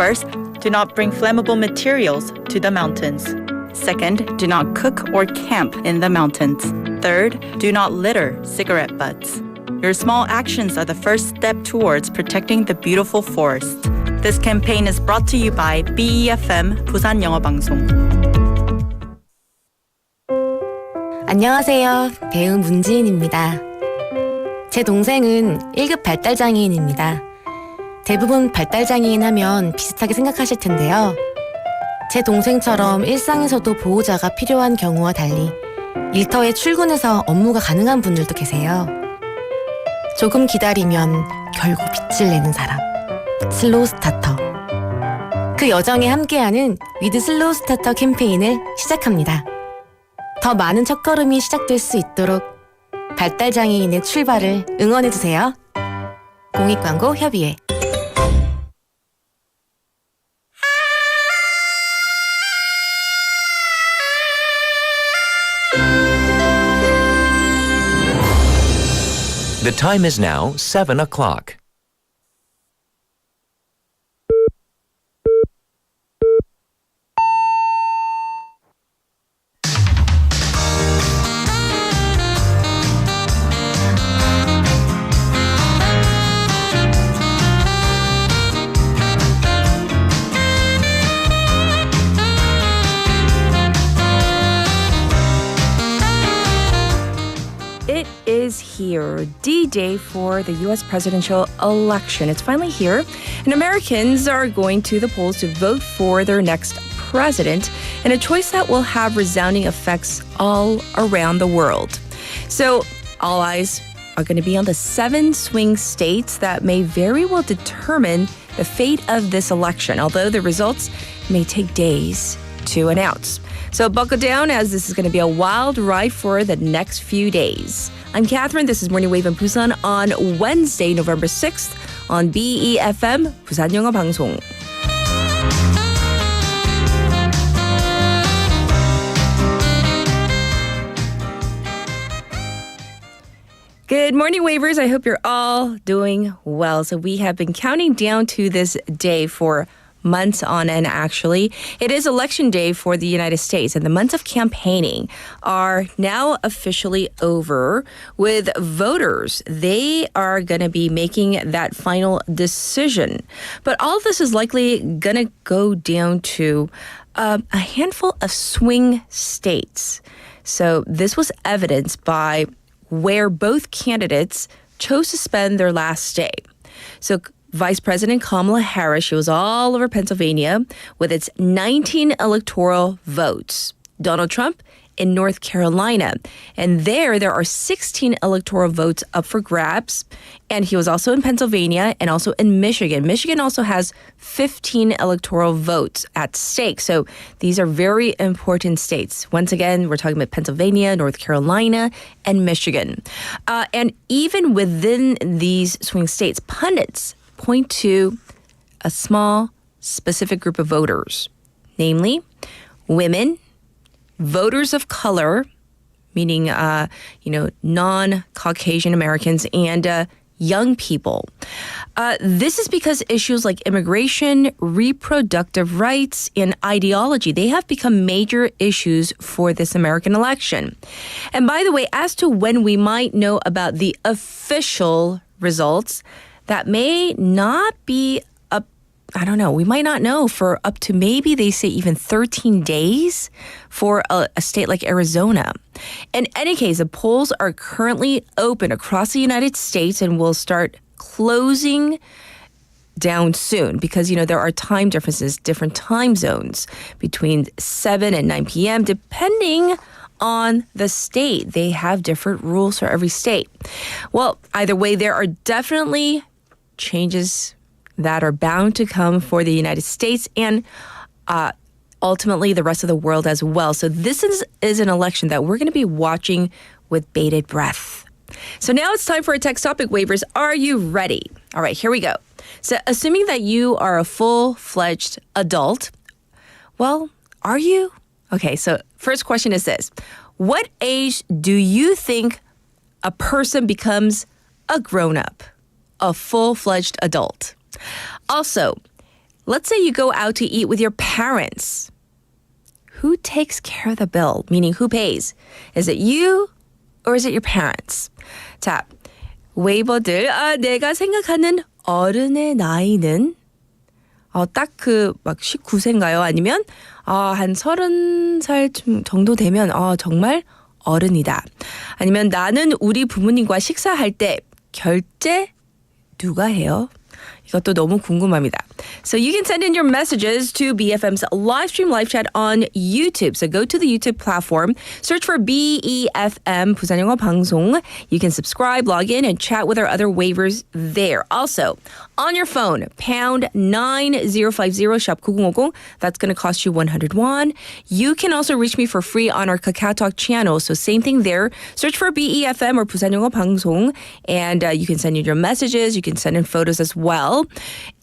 First, do not bring flammable materials to the mountains. Second, do not cook or camp in the mountains. Third, do not litter cigarette butts. Your small actions are the first step towards protecting the beautiful forest. This campaign is brought to you by BeFM 부산영어방송. 안녕하세요. 배우 문지인입니다. 제 동생은 1급 발달장애인입니다. 대부분 발달장애인 하면 비슷하게 생각하실 텐데요. 제 동생처럼 일상에서도 보호자가 필요한 경우와 달리 일터에 출근해서 업무가 가능한 분들도 계세요. 조금 기다리면 결국 빛을 내는 사람, 슬로우 스타터. 그 여정에 함께하는 위드 슬로우 스타터 캠페인을 시작합니다. 더 많은 첫걸음이 시작될 수 있도록 발달장애인의 출발을 응원해주세요. 공익광고 협의회. The time is now 7 o'clock. It is here, D-Day for the U.S. presidential election. It's finally here, and Americans are going to the polls to vote for their next president, and a choice that will have resounding effects all around the world. So all eyes are going to be on the 7 swing states that may very well determine the fate of this election, although the results may take days to announce. So buckle down as this is going to be a wild ride for the next few days. I'm Catherine. This is Morning Wave in Busan on Wednesday, November 6th on BeFM 부산영어방송. Good morning, Wavers. I hope you're all doing well. So we have been counting down to this day for months on end, actually. It is election day for the United States, and the months of campaigning are now officially over with voters. They are going to be making that final decision. But all of this is likely going to go down to a handful of swing states. So this was evidenced by where both candidates chose to spend their last day. So Vice President Kamala Harris, she was all over Pennsylvania with its 19 electoral votes. Donald Trump in North Carolina. And there are 16 electoral votes up for grabs. And he was also in Pennsylvania and also in Michigan. Michigan also has 15 electoral votes at stake. So these are very important states. Once again, we're talking about Pennsylvania, North Carolina, and Michigan. And even within these swing states, pundits point to a small, specific group of voters, namely women, voters of color, meaning, non-Caucasian Americans, and young people. This is because issues like immigration, reproductive rights, and ideology, they have become major issues for this American election. And by the way, as to when we might know about the official results, that may not be we might not know for up to maybe they say even 13 days for a state like Arizona. In any case, the polls are currently open across the United States and will start closing down soon because, there are time differences, different time zones between 7 and 9 p.m. depending on the state. They have different rules for every state. Well, either way, there are definitely changes that are bound to come for the United States and ultimately the rest of the world as well. So this is an election that we're going to be watching with bated breath. So now it's time for a text topic, Wavers. Are you ready? All right, here we go. So assuming that you are a full-fledged adult, well, are you? Okay, so first question is this. What age do you think a person becomes a grown-up, a full-fledged adult? Also, let's say you go out to eat with your parents. Who takes care of the bill? Meaning who pays? Is it you or is it your parents? 자, 웨이버들, 내가 생각하는 어른의 나이는 딱 막 19세인가요? 아니면 한 30살 정도 되면 정말 어른이다. 아니면 나는 우리 부모님과 식사할 때 결제 누가 해요? 이것도 너무 궁금합니다. So you can send in your messages to BFM's live stream live chat on YouTube. So go to the YouTube platform, search for BeFM 부산영어방송. You can subscribe, log in, and chat with our other waivers there. Also, on your phone, pound 9050 shop 9050. That's going to cost you 100 won. You can also reach me for free on our KakaoTalk channel. So same thing there. Search for BeFM or 부산영어방송, and you can send in your messages. You can send in photos as well.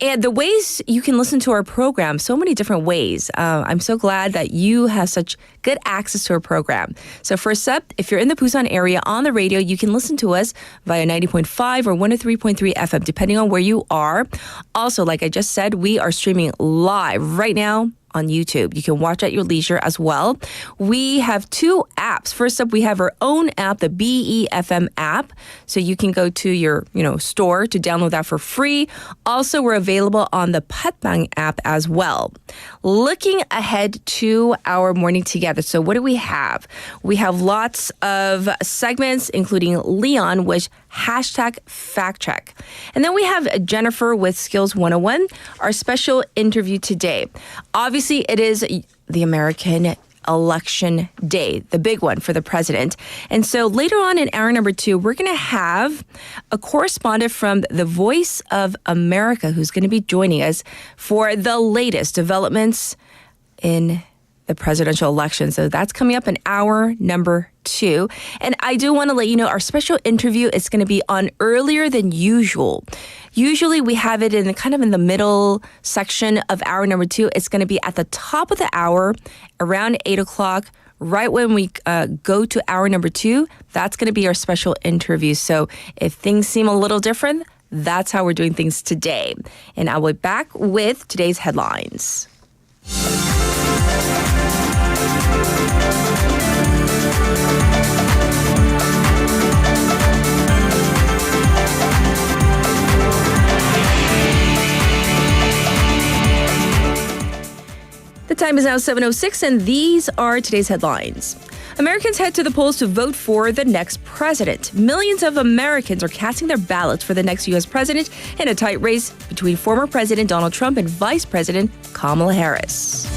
And the ways you can listen to our program, so many different ways. I'm so glad that you have such good access to our program. So first up, if you're in the Busan area on the radio, you can listen to us via 90.5 or 103.3 FM, depending on where you are. Also, like I just said, we are streaming live right now on YouTube. You can watch at your leisure as well. We have two apps. First up, we have our own app, the BeFM app. So you can go to your, store to download that for free. Also, we're available on the Patbang app as well. Looking ahead to our morning together. So what do we have? We have lots of segments, including Leon, which #FactCheck. And then we have Jennifer with Skills 101, our special interview today. Obviously, it is the American election day, the big one for the president. And so later on in hour number 2, we're going to have a correspondent from the Voice of America who's going to be joining us for the latest developments in the presidential election. So that's coming up in hour number 2. And I do want to let you know our special interview is going to be on earlier than usual. Usually we have it in the middle section of hour number 2. It's going to be at the top of the hour around 8 o'clock. Right when we go to hour number 2, that's going to be our special interview. So if things seem a little different, that's how we're doing things today. And I'll be back with today's headlines. The time is now 7:06, and these are today's headlines. Americans head to the polls to vote for the next president. Millions of Americans are casting their ballots for the next U.S. president in a tight race between former President Donald Trump and Vice President Kamala Harris.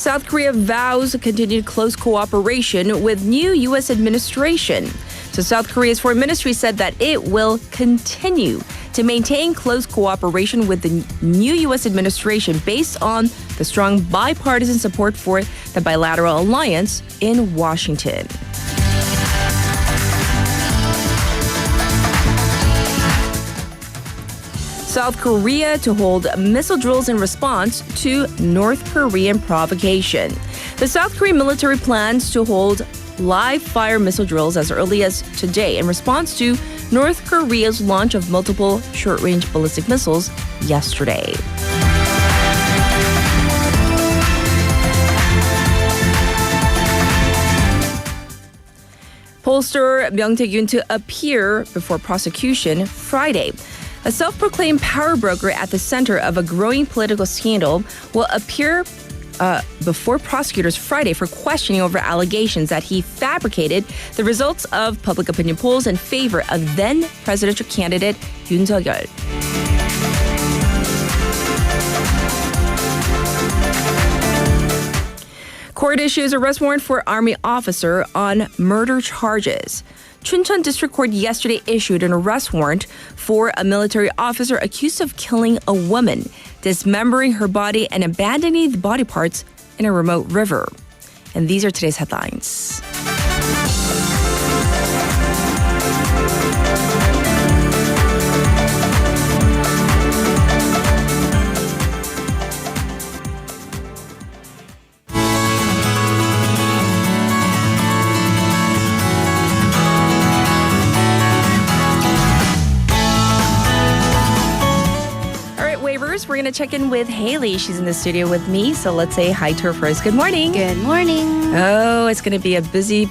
South Korea vows continued close cooperation with new U.S. administration. So South Korea's foreign ministry said that it will continue to maintain close cooperation with the new U.S. administration based on the strong bipartisan support for the bilateral alliance in Washington. South Korea to hold missile drills in response to North Korean provocation. The South Korean military plans to hold live-fire missile drills as early as today in response to North Korea's launch of multiple short-range ballistic missiles yesterday. Pollster Myung Tae-yoon to appear before prosecution Friday. A self-proclaimed power broker at the center of a growing political scandal will appear before prosecutors Friday for questioning over allegations that he fabricated the results of public opinion polls in favor of then presidential candidate Yoon Suk-yeol. Court issues arrest warrant for Army officer on murder charges. Chuncheon District Court yesterday issued an arrest warrant for a military officer accused of killing a woman, dismembering her body, and abandoning the body parts in a remote river. And these are today's headlines. going to check in with Haley. She's in the studio with me, so let's say hi to her first. Good morning. Good morning. Oh, it's going to be a busy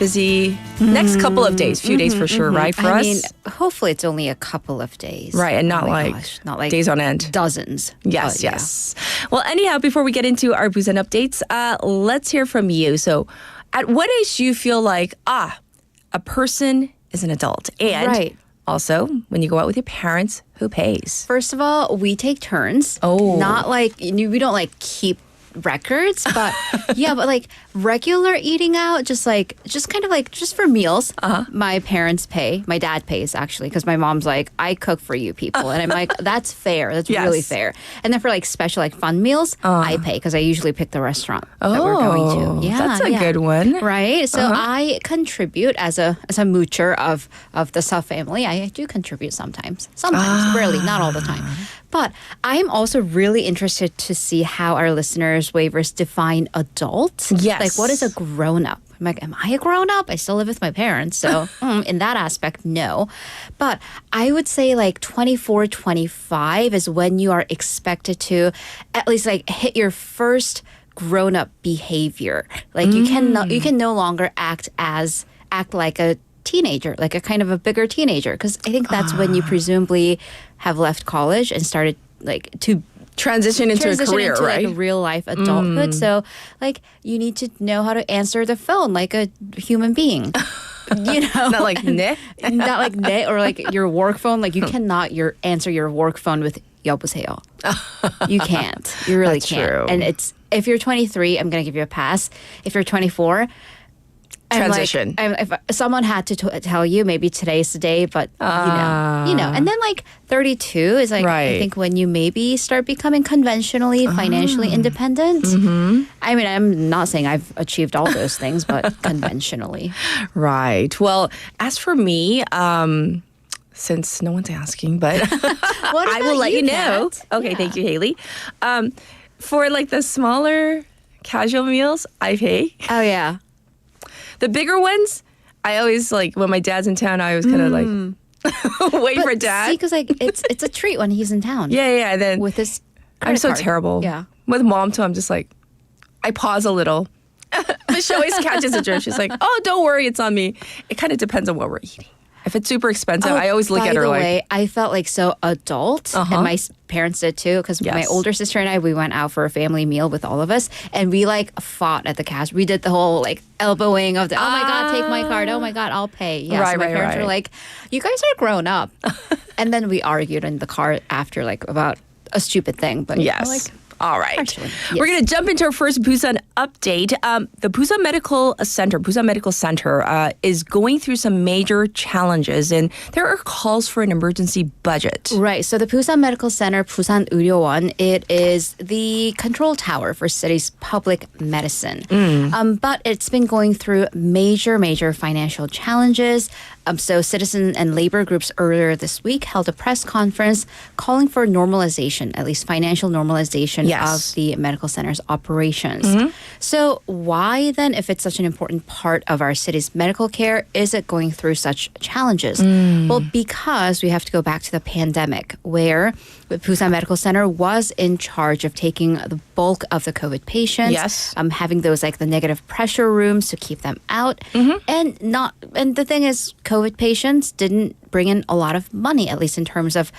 next couple of days. Few days for sure, right, for I us? mean, hopefully it's only a couple of days. Right, and Oh not my like gosh, not like days on end. dozens. Yes, But yeah. yes. Well, anyhow, before we get into our Busan updates, let's hear from you. So, at what age do you feel like, a person is an adult? And Right. also, when you go out with your parents, who pays? First of all, we take turns. Oh. Not like, we don't like keep records, but yeah, but like regular eating out, just for meals. My parents pay. My dad pays actually, because my mom's like, I cook for you people, and I'm like, that's fair. That's Yes. really fair. And then for like special like fun meals, I pay because I usually pick the restaurant that we're going to. Yeah, that's a yeah. good one. Right. So I contribute as a moocher of the Suff family. I do contribute sometimes. Rarely, not all the time. But I'm also really interested to see how our listeners' waivers define adult. Yes. Like, what is a grown up? I'm like, am I a grown up? I still live with my parents. So in that aspect, no. But I would say like 24, 25 is when you are expected to at least like hit your first grown up behavior. Like you can no longer act like a teenager, like a kind of a bigger teenager, because I think that's when you presumably have left college and started like to Transition into a career, into right? like a real life adulthood. So like you need to know how to answer the phone like a human being. You know, Not like ne. not like ne, or like your work phone. Like you cannot answer your work phone with 여보세요. You can't. You really That's can't. true. And if you're 23, I'm gonna give you a pass. If you're 24. Transition. If someone had to tell you, maybe today's the day, but you know. And then like 32 is like, Right. I think when you maybe start becoming conventionally financially independent. I mean, I'm not saying I've achieved all those things, but conventionally. Right. Well, as for me, since no one's asking, but What I will about let you know. Kat? Okay, Yeah. thank you, Haley. For like the smaller casual meals, I pay. Oh yeah. The bigger ones, I always like when my dad's in town. I always kind of like wait for dad. See, because like it's a treat when he's in town. yeah. And then With his I'm credit so card. terrible. Yeah. With mom too, I'm just like, I pause a little. But she always catches a drift. She's like, oh, don't worry, it's on me. It kind of depends on what we're eating. If it's super expensive, I always look at her By the like, way, I felt like so adult, and my parents did too, because my Yes. older sister and I, we went out for a family meal with all of us, and we like fought at the cash. We did the whole like elbowing of the, oh my God, take my card. Oh my God, I'll pay. Yeah, Right, so my right, parents right. were like, you guys are grown up. And then we argued in the car after like about a stupid thing. But yes. like, All right. Partially, We're yes. going to jump into our first Busan update. The Busan Medical Center is going through some major challenges, and there are calls for an emergency budget. Right. So the Busan Medical Center, Busan 의료원, it is the control tower for city's public medicine. But it's been going through major financial challenges. So citizen and labor groups earlier this week held a press conference calling for normalization, at least financial normalization Yes. of the medical center's operations. So why then, if it's such an important part of our city's medical care, is it going through such challenges? Well, because we have to go back to the pandemic, where the Busan Medical Center was in charge of taking the bulk of the COVID patients, Yes. having those like the negative pressure rooms to keep them out, and the thing is, COVID patients didn't bring in a lot of money, at least in terms of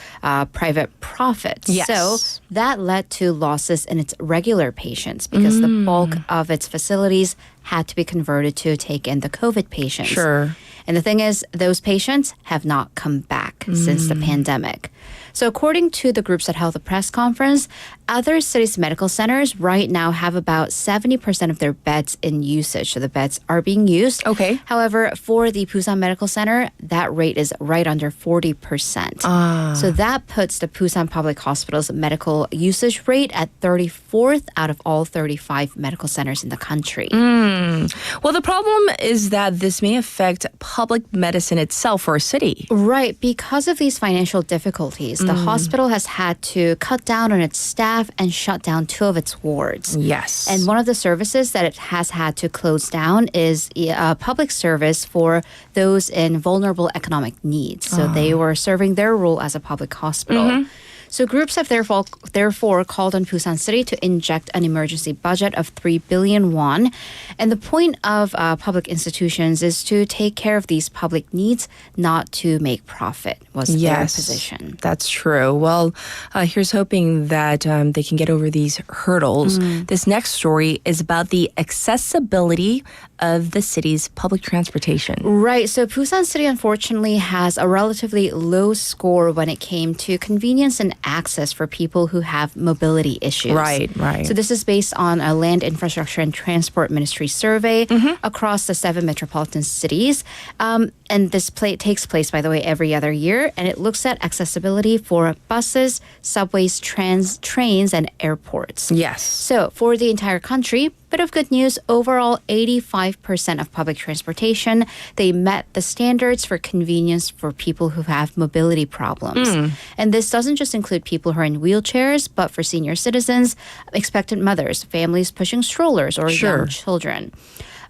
private profits. Yes. So that led to losses in its regular patients because the bulk of its facilities had to be converted to take in the COVID patients. Sure. And the thing is, those patients have not come back since the pandemic. So according to the groups that held the press conference, other cities' medical centers right now have about 70% of their beds in usage. So the beds are being used. Okay. However, for the Busan Medical Center, that rate is right under 40%. So that puts the Busan Public Hospital's medical usage rate at 34th out of all 35 medical centers in the country. Well, the problem is that this may affect public medicine itself for a city. Right. Because of these financial difficulties, the hospital has had to cut down on its staff and shut down 2 of its wards. Yes. And one of the services that it has had to close down is a public service for those in vulnerable economic needs. So they were serving their role as a public hospital. So groups have therefore called on Busan City to inject an emergency budget of 3 billion won. And the point of public institutions is to take care of these public needs, not to make profit, was their position. That's true. Well, here's hoping that they can get over these hurdles. This next story is about the accessibility of the city's public transportation. Right. So Busan City, unfortunately, has a relatively low score when it came to convenience and access for people who have mobility issues. Right. So this is based on a Land Infrastructure and Transport Ministry survey across the 7 metropolitan cities. And this takes place, by the way, every other year. And it looks at accessibility for buses, subways, trains, and airports. Yes. So for the entire country, bit of good news, overall 85% of public transportation, they met the standards for convenience for people who have mobility problems. And this doesn't just include people who are in wheelchairs, but for senior citizens, expectant mothers, families pushing strollers, or young children.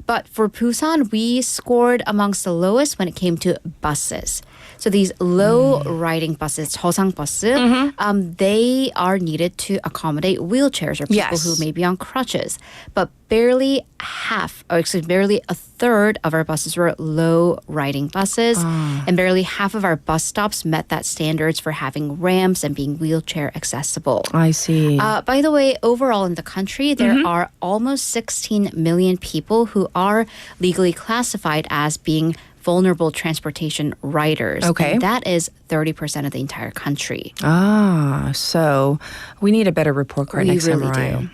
But for Busan, we scored amongst the lowest when it came to buses. So these low-riding buses, 저상 bus, they are needed to accommodate wheelchairs or people who may be on crutches. But barely a third of our buses were low-riding buses. And barely half of our bus stops met that standards for having ramps and being wheelchair accessible. I see. By the way, overall in the country, there are almost 16 million people who are legally classified as being vulnerable transportation riders. Okay. And that is 30% of the entire country. So we need a better report card next time around.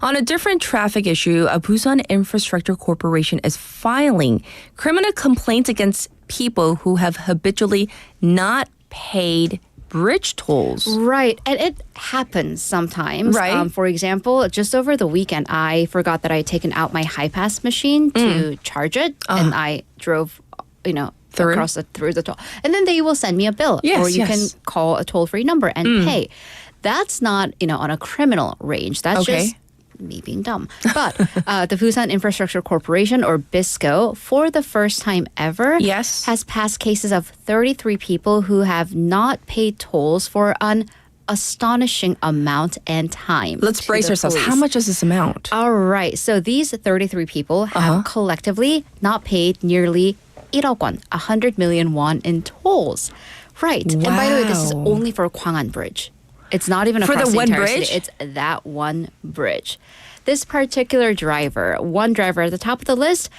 On a different traffic issue, a Busan Infrastructure Corporation is filing criminal complaints against people who have habitually not paid bridge tolls. Right. And it happens sometimes. Right. For example, just over the weekend, I forgot that I had taken out my high pass machine to charge it. And I drove, through the toll. And then they will send me a bill. Or you can call a toll-free number and pay. That's not, on a criminal range. That's just me being dumb. But the Busan Infrastructure Corporation, or BISCO, for the first time ever, has passed cases of 33 people who have not paid tolls for an astonishing amount and time. Let's brace ourselves. How much is this amount? All right. So these 33 people have collectively not paid nearly 1억 won, 100 million won in tolls. Right. Wow. And by the way, this is only for Gwangan Bridge. It's not even across the entire city. It's that one bridge. This particular driver, one driver at the top of the list,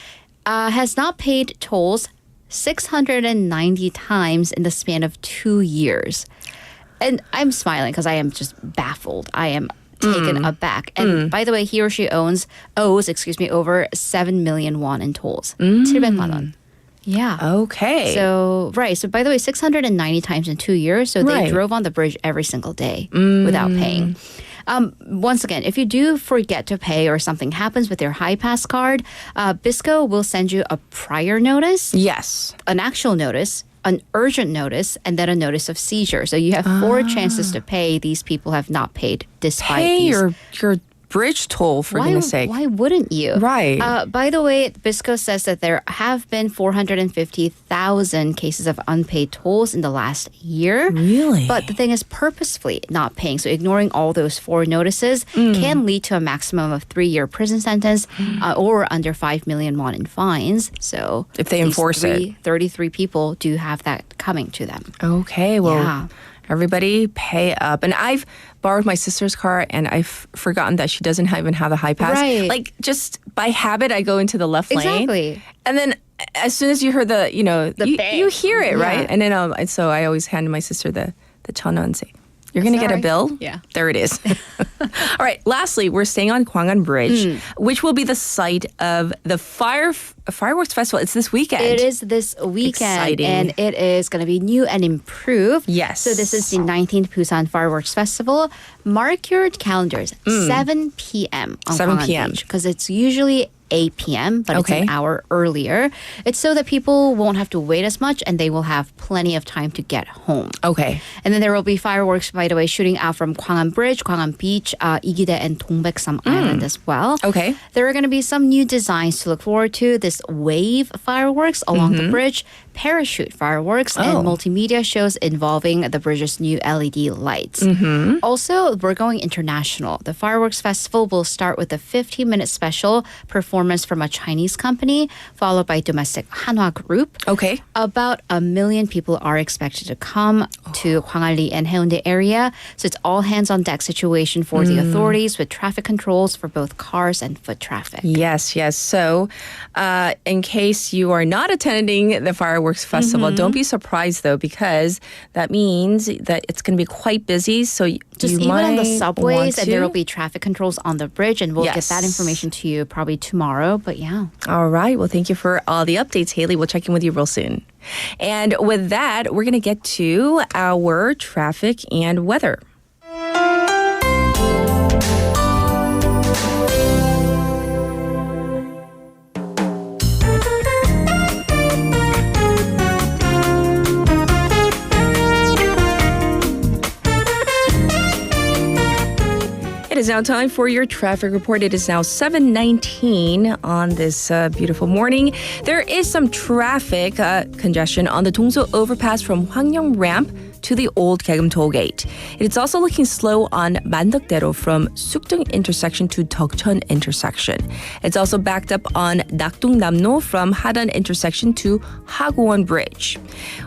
has not paid tolls 690 times in the span of 2 years. And I'm smiling because I am just baffled. I am taken aback. And by the way, he or she owes over 7 million won in tolls. 700만 won. Yeah. Okay. So, right. So, by the way, 690 times in 2 years. So, they drove on the bridge every single day without paying. Once again, if you do forget to pay or something happens with your high pass card, BISCO will send you a prior notice. Yes. An actual notice, an urgent notice, and then a notice of seizure. So, you have 4 chances to pay. These people have not paid despite these. your bridge toll, for goodness sake. Why wouldn't you? Right. By the way, BISCO says that there have been 450,000 cases of unpaid tolls in the last year. Really? But the thing is, purposefully not paying, so ignoring all those 4 notices can lead to a maximum of 3-year prison sentence or under 5 million won in fines. So if they enforce it. 33 people do have that coming to them. Okay, well... Yeah. Everybody pay up. And I've borrowed my sister's car and I've forgotten that she doesn't even have a high pass. Right. Like just by habit, I go into the left lane. Exactly. And then as soon as you hear the bang. you hear it, right? Yeah. And then so I always hand my sister the chana and say, you're going to get a bill? Yeah. There it is. All right. Lastly, we're staying on Gwangan Bridge, which will be the site of the fireworks festival. It's this weekend. It is this weekend. Exciting. And it is going to be new and improved. Yes. So this is the 19th Busan Fireworks Festival. Mark your calendars. 7 p.m. on 7 Gwangan p.m. Beach, because it's usually 8 p.m., but it's an hour earlier. It's so that people won't have to wait as much and they will have plenty of time to get home. Okay. And then there will be fireworks, by the way, shooting out from Gwangan Bridge, Gwangan Beach, Igide, and Dongbaeksam Island as well. Okay. There are going to be some new designs to look forward to. This wave fireworks along the bridge, parachute fireworks and multimedia shows involving the bridge's new LED lights. Also, we're going international. The fireworks festival will start with a 15-minute special performance from a Chinese company, followed by domestic Hanwha group. Okay. About 1 million people are expected to come to Hwangari and Haeundae area. So it's all hands on deck situation for the authorities with traffic controls for both cars and foot traffic. Yes. So in case you are not attending the fireworks festival, don't be surprised though, because that means that it's going to be quite busy. So Just you even on the might subways, want and there will to. be traffic controls on the bridge, and we'll get that information to you probably tomorrow. But yeah. All right. Well, thank you for all the updates, Haley. We'll check in with you real soon. And with that, we're going to get to our traffic and weather. It is now time for your traffic report. It is now 7:19 on this beautiful morning. There is some traffic congestion on the Dongso overpass from Hwangyong ramp to the old Gaeum toll gate. It's also looking slow on Mandakdaero from Sukdong intersection to Deokcheon intersection. It's also backed up on Nakdong-Namno from Hadan intersection to Hagwon Bridge.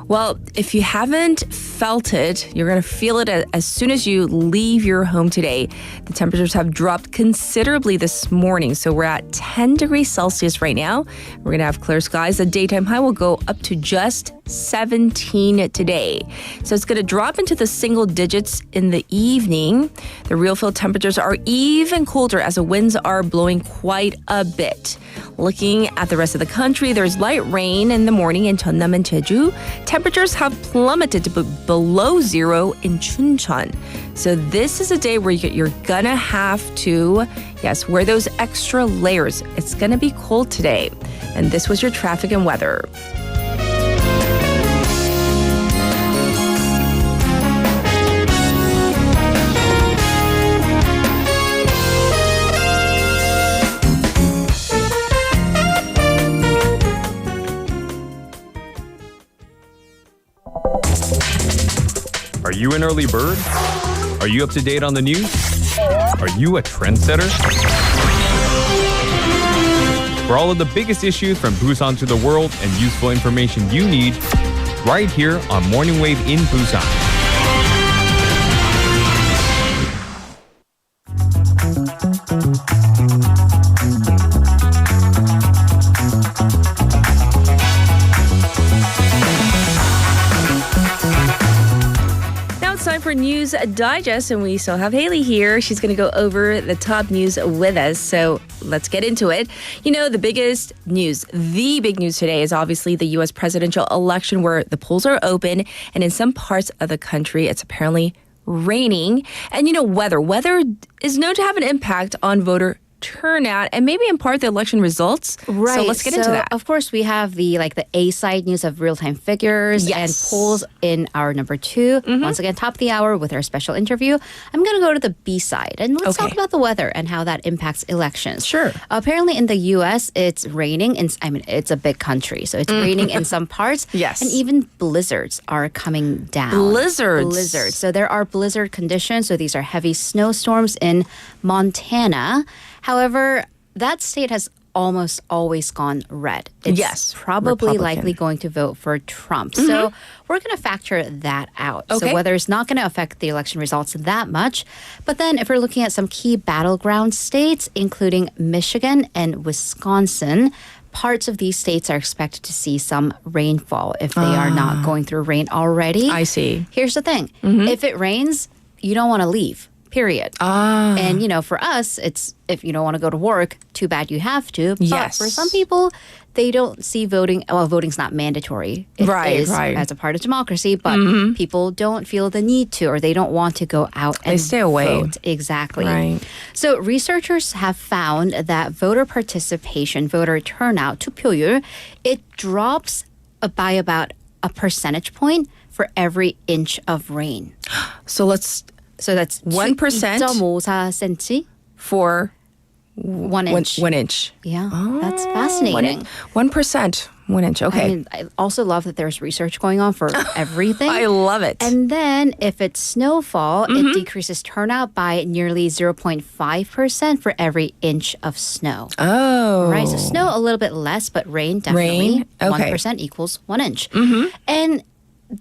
Well, if you haven't felt it, you're going to feel it as soon as you leave your home today. The temperatures have dropped considerably this morning, so we're at 10 degrees Celsius right now. We're going to have clear skies. The daytime high will go up to just 17 today. So it's going to drop into the single digits in the evening. The real field temperatures are even colder as the winds are blowing quite a bit. Looking at the rest of the country, there's light rain in the morning in Jeonnam and Jeju. Temperatures have plummeted to below zero in Chuncheon. So this is a day where you're gonna have to, wear those extra layers. It's gonna be cold today. And this was your traffic and weather. Are you an early bird? Are you up to date on the news? Are you a trendsetter? For all of the biggest issues from Busan to the world and useful information you need, right here on Morning Wave in Busan. For News Digest, and we still have Haley here. She's going to go over the top news with us. So let's get into it. You know, the big news today is obviously the U.S. presidential election, where the polls are open, and in some parts of the country, it's apparently raining. And you know, weather is known to have an impact on voter turnout and maybe in part the election results. Right. So let's get into that. Of course, we have the A side news of real-time figures and polls in our number 2. Once again, top of the hour with our special interview. I'm going to go to the B side and let's talk about the weather and how that impacts elections. Sure. Apparently in the U.S., it's raining. It's a big country, so it's raining in some parts. Yes. And even blizzards are coming down. Blizzards. So there are blizzard conditions. So these are heavy snowstorms in Montana. However, that state has almost always gone red. It's probably likely going to vote for Trump. So we're going to factor that out. So weather is not going to affect the election results that much. But then if we're looking at some key battleground states, including Michigan and Wisconsin, parts of these states are expected to see some rainfall if they are not going through rain already. I see. Here's the thing. If it rains, you don't want to leave. Period. And, you know, for us, it's if you don't want to go to work, too bad you have to. But for some people, they don't see voting. Well, voting's not mandatory. It is as a part of democracy, but people don't feel the need to, or they don't want to go out and stay away. Vote. Exactly. Right. So researchers have found that voter participation, voter turnout, 투표율, it drops by about a percentage point for every inch of rain. So that's 1% 2.54cm for 1 inch. 1 inch. Yeah, that's fascinating. 1%. 1 inch. Okay. I mean, I also love that there's research going on for everything. I love it. And then if it's snowfall, it decreases turnout by nearly 0.5% for every inch of snow. Oh. Right, so snow a little bit less, but rain definitely. Rain, okay. 1% equals 1 inch. And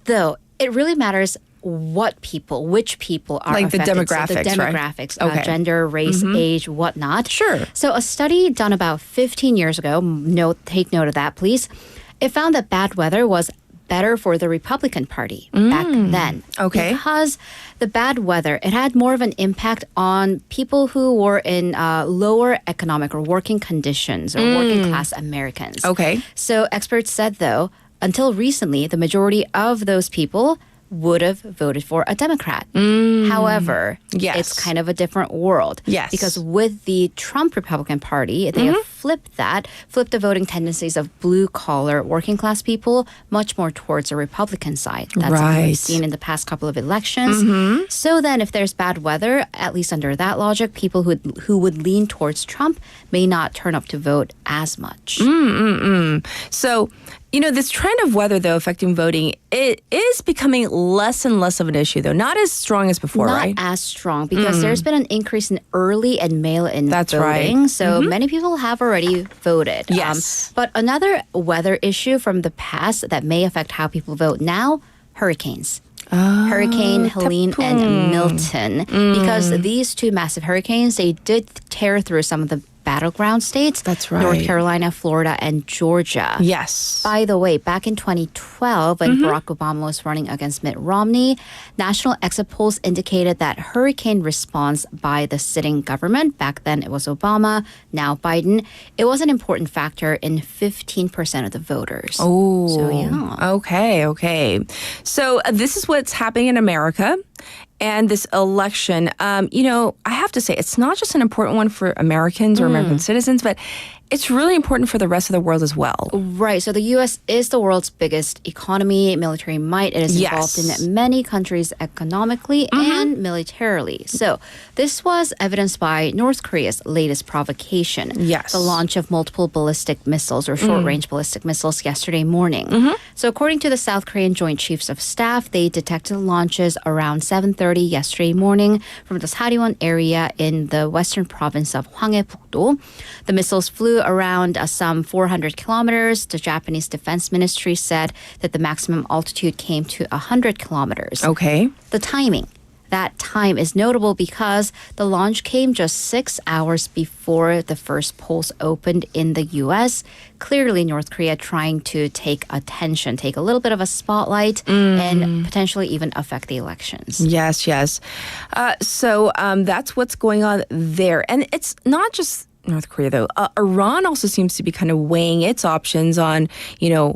though it really matters which people are Like the affected. demographics, so the right? demographics, Okay. gender, race, age, whatnot. Sure. So a study done about 15 years ago, take note of that, please. It found that bad weather was better for the Republican Party back then. Okay. Because the bad weather, it had more of an impact on people who were in lower economic or working conditions or working class Americans. Okay. So experts said, though, until recently, the majority of those people would have voted for a Democrat. However, Yes. it's kind of a different world. Yes. Because with the Trump Republican Party, they have flipped the voting tendencies of blue-collar working class people much more towards the Republican side. That's something Right. we've seen in the past couple of elections. So then if there's bad weather, at least under that logic, people who would lean towards Trump may not turn up to vote as much. So, this trend of weather, though, affecting voting, it is becoming less and less of an issue, though. Not as strong as before, Not right? as strong because there's been an increase in early and mail-in That's voting. right. So many people have already voted. Yes. But another weather issue from the past that may affect how people vote now, hurricanes. Hurricane Helene and Milton. Because these two massive hurricanes, they did tear through some of the battleground states. That's right. North Carolina, Florida, and Georgia. Yes. By the way, back in 2012, when Barack Obama was running against Mitt Romney, national exit polls indicated that hurricane response by the sitting government, back then it was Obama, now Biden, it was an important factor in 15% of the voters. Oh. So, yeah. Okay. So this is what's happening in America. And this election, I have to say, it's not just an important one for Americans or American citizens, but it's really important for the rest of the world as well. Right. So the U.S. is the world's biggest economy, military might. It is involved in many countries economically and militarily. So this was evidenced by North Korea's latest provocation. Yes. The launch of multiple ballistic missiles or short-range ballistic missiles yesterday morning. So according to the South Korean Joint Chiefs of Staff, they detected launches around 7:30 yesterday morning from the Sariwon area in the western province of Hwanghae-pukdo. The missiles flew around some 400 kilometers. The Japanese Defense Ministry said that the maximum altitude came to 100 kilometers. Okay. The timing. That time is notable because the launch came just 6 hours before the first polls opened in the U.S. Clearly, North Korea trying to take attention, take a little bit of a spotlight, and potentially even affect the elections. Yes. So that's what's going on there. And it's not just North Korea, though. Iran also seems to be kind of weighing its options on,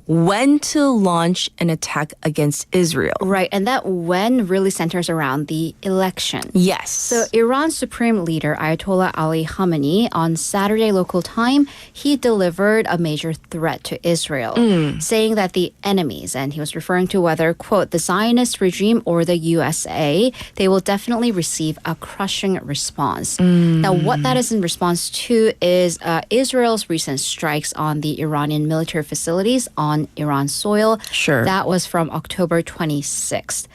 when to launch an attack against Israel. Right, and that when really centers around the election. Yes. So Iran's supreme leader, Ayatollah Ali Khamenei, on Saturday local time, he delivered a major threat to Israel, saying that the enemies, and he was referring to whether, quote, the Zionist regime or the USA, they will definitely receive a crushing response. Now, what that is in response to is Israel's recent strikes on the Iranian military facilities on Iran soil. Sure. That was from October 26th.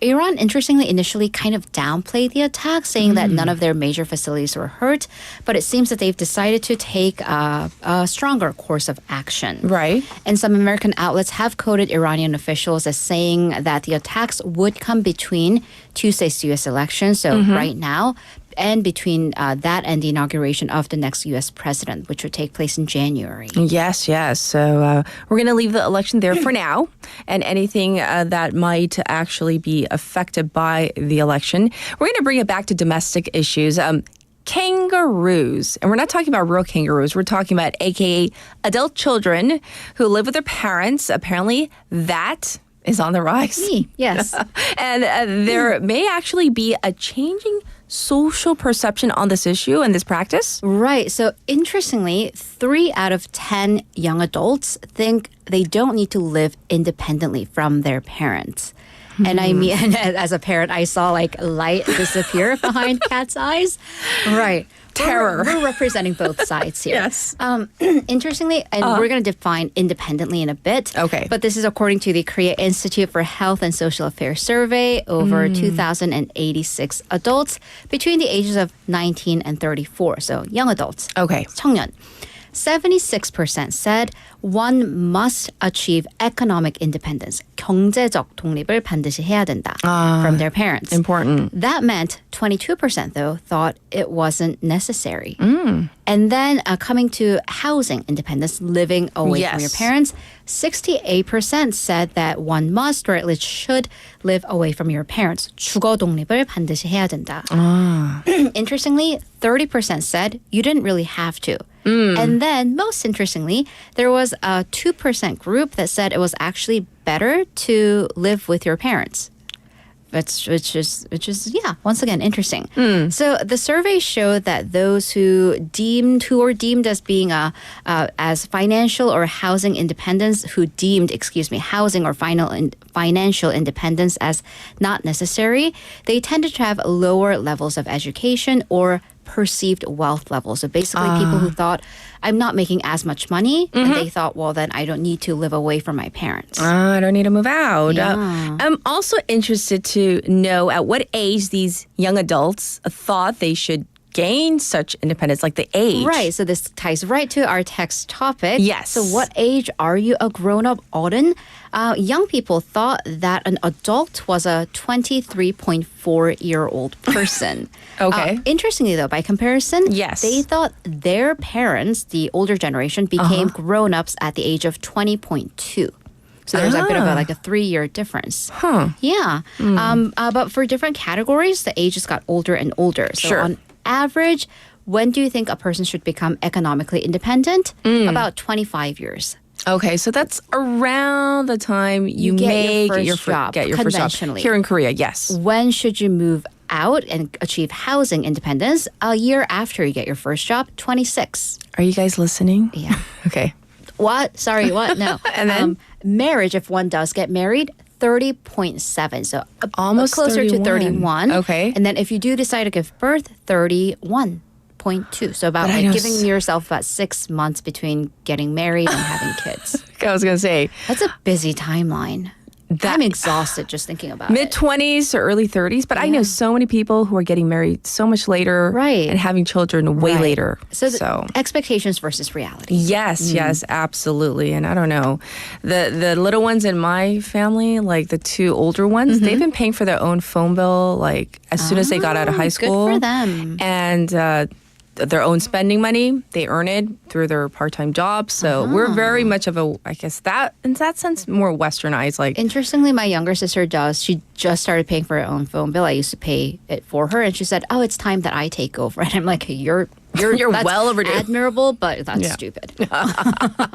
Iran, interestingly, initially kind of downplayed the attack, saying that none of their major facilities were hurt. But it seems that they've decided to take a stronger course of action. Right. And some American outlets have quoted Iranian officials as saying that the attacks would come between Tuesday's U.S. election, so right now, and between that and the inauguration of the next U.S. president, which would take place in January. Yes. So we're going to leave the election there for now, and anything that might actually be affected by the election. We're going to bring it back to domestic issues. Kangaroos. And we're not talking about real kangaroos. We're talking about AKA adult children who live with their parents. Apparently that is on the rise. Yes. And there may actually be a changing social perception on this issue and this practice. Right. So interestingly, 3 out of 10 young adults think they don't need to live independently from their parents. And I mean, as a parent, I saw light disappear behind Kat's eyes. Right. terror. We're representing both sides here. Yes. Interestingly, and we're going to define independently in a bit. Okay. But this is according to the Korea Institute for Health and Social Affairs survey over 2,086 adults between the ages of 19 and 34. So young adults. Okay. 청년. 76% said one must achieve economic independence. 경제적 독립을 반드시 해야 된다 from their parents. Important. That meant 22% though thought it wasn't necessary. And then coming to housing independence, living away from your Yes. parents, 68% said that one must or at least should live away from your parents. 주거 독립을 반드시 해야 된다. Interestingly, 30% said you didn't really have to. And then, most interestingly, there was a 2% group that said it was actually better to live with your parents. Which is once again interesting. So the survey showed that those who were deemed as being as financial or housing independence, housing or financial independence as not necessary, they tended to have lower levels of education or perceived wealth level. So basically people who thought, I'm not making as much money, and they thought, well, then I don't need to live away from my parents. I don't need to move out. Yeah. I'm also interested to know at what age these young adults thought they should gain such independence, like the age. Right, so this ties right to our text topic. Yes. So what age are you a grown-up 어른? Young people thought that an adult was a 23.4-year-old person. Okay. Interestingly, though, by comparison, Yes. they thought their parents, the older generation, became grown-ups at the age of 20.2. So there's a bit of a 3-year difference. Huh. Yeah. But for different categories, the ages got older and older. So Sure. on average, when do you think a person should become economically independent? About 25 years. Okay, so that's around the time you get may your get your first job, get your first job conventionally. here in Korea. Yes. When should you move out and achieve housing independence? A year after you get your first job, 26. Are you guys listening? Yeah. Okay. What? Sorry, what? No. And then? Marriage, if one does get married, 30.7. So Almost closer 31. to 31. Okay. And then if you do decide to give birth, 31.2. So about But I know giving yourself about 6 months between getting married and having kids. I was gonna say That's a busy timeline. I'm exhausted just thinking about mid it. 20s or early 30s, but I know so many people who are getting married so much later, Right. and having children way Right. later. So, expectations versus reality. Yes, yes, absolutely. And I don't know, the little ones in my family, like the two older ones, they've been paying for their own phone bill like as soon as they got out of high school. Good for them. And their own spending money, they earn it through their part-time jobs. So we're very much of a, I guess that in that sense, more westernized. Like Interestingly, my younger sister does. She just started paying for her own phone bill. I used to pay it for her, and she said, "Oh, it's time that I take over." And I'm like, "You're that's well overdue." Admirable, but that's Yeah. stupid."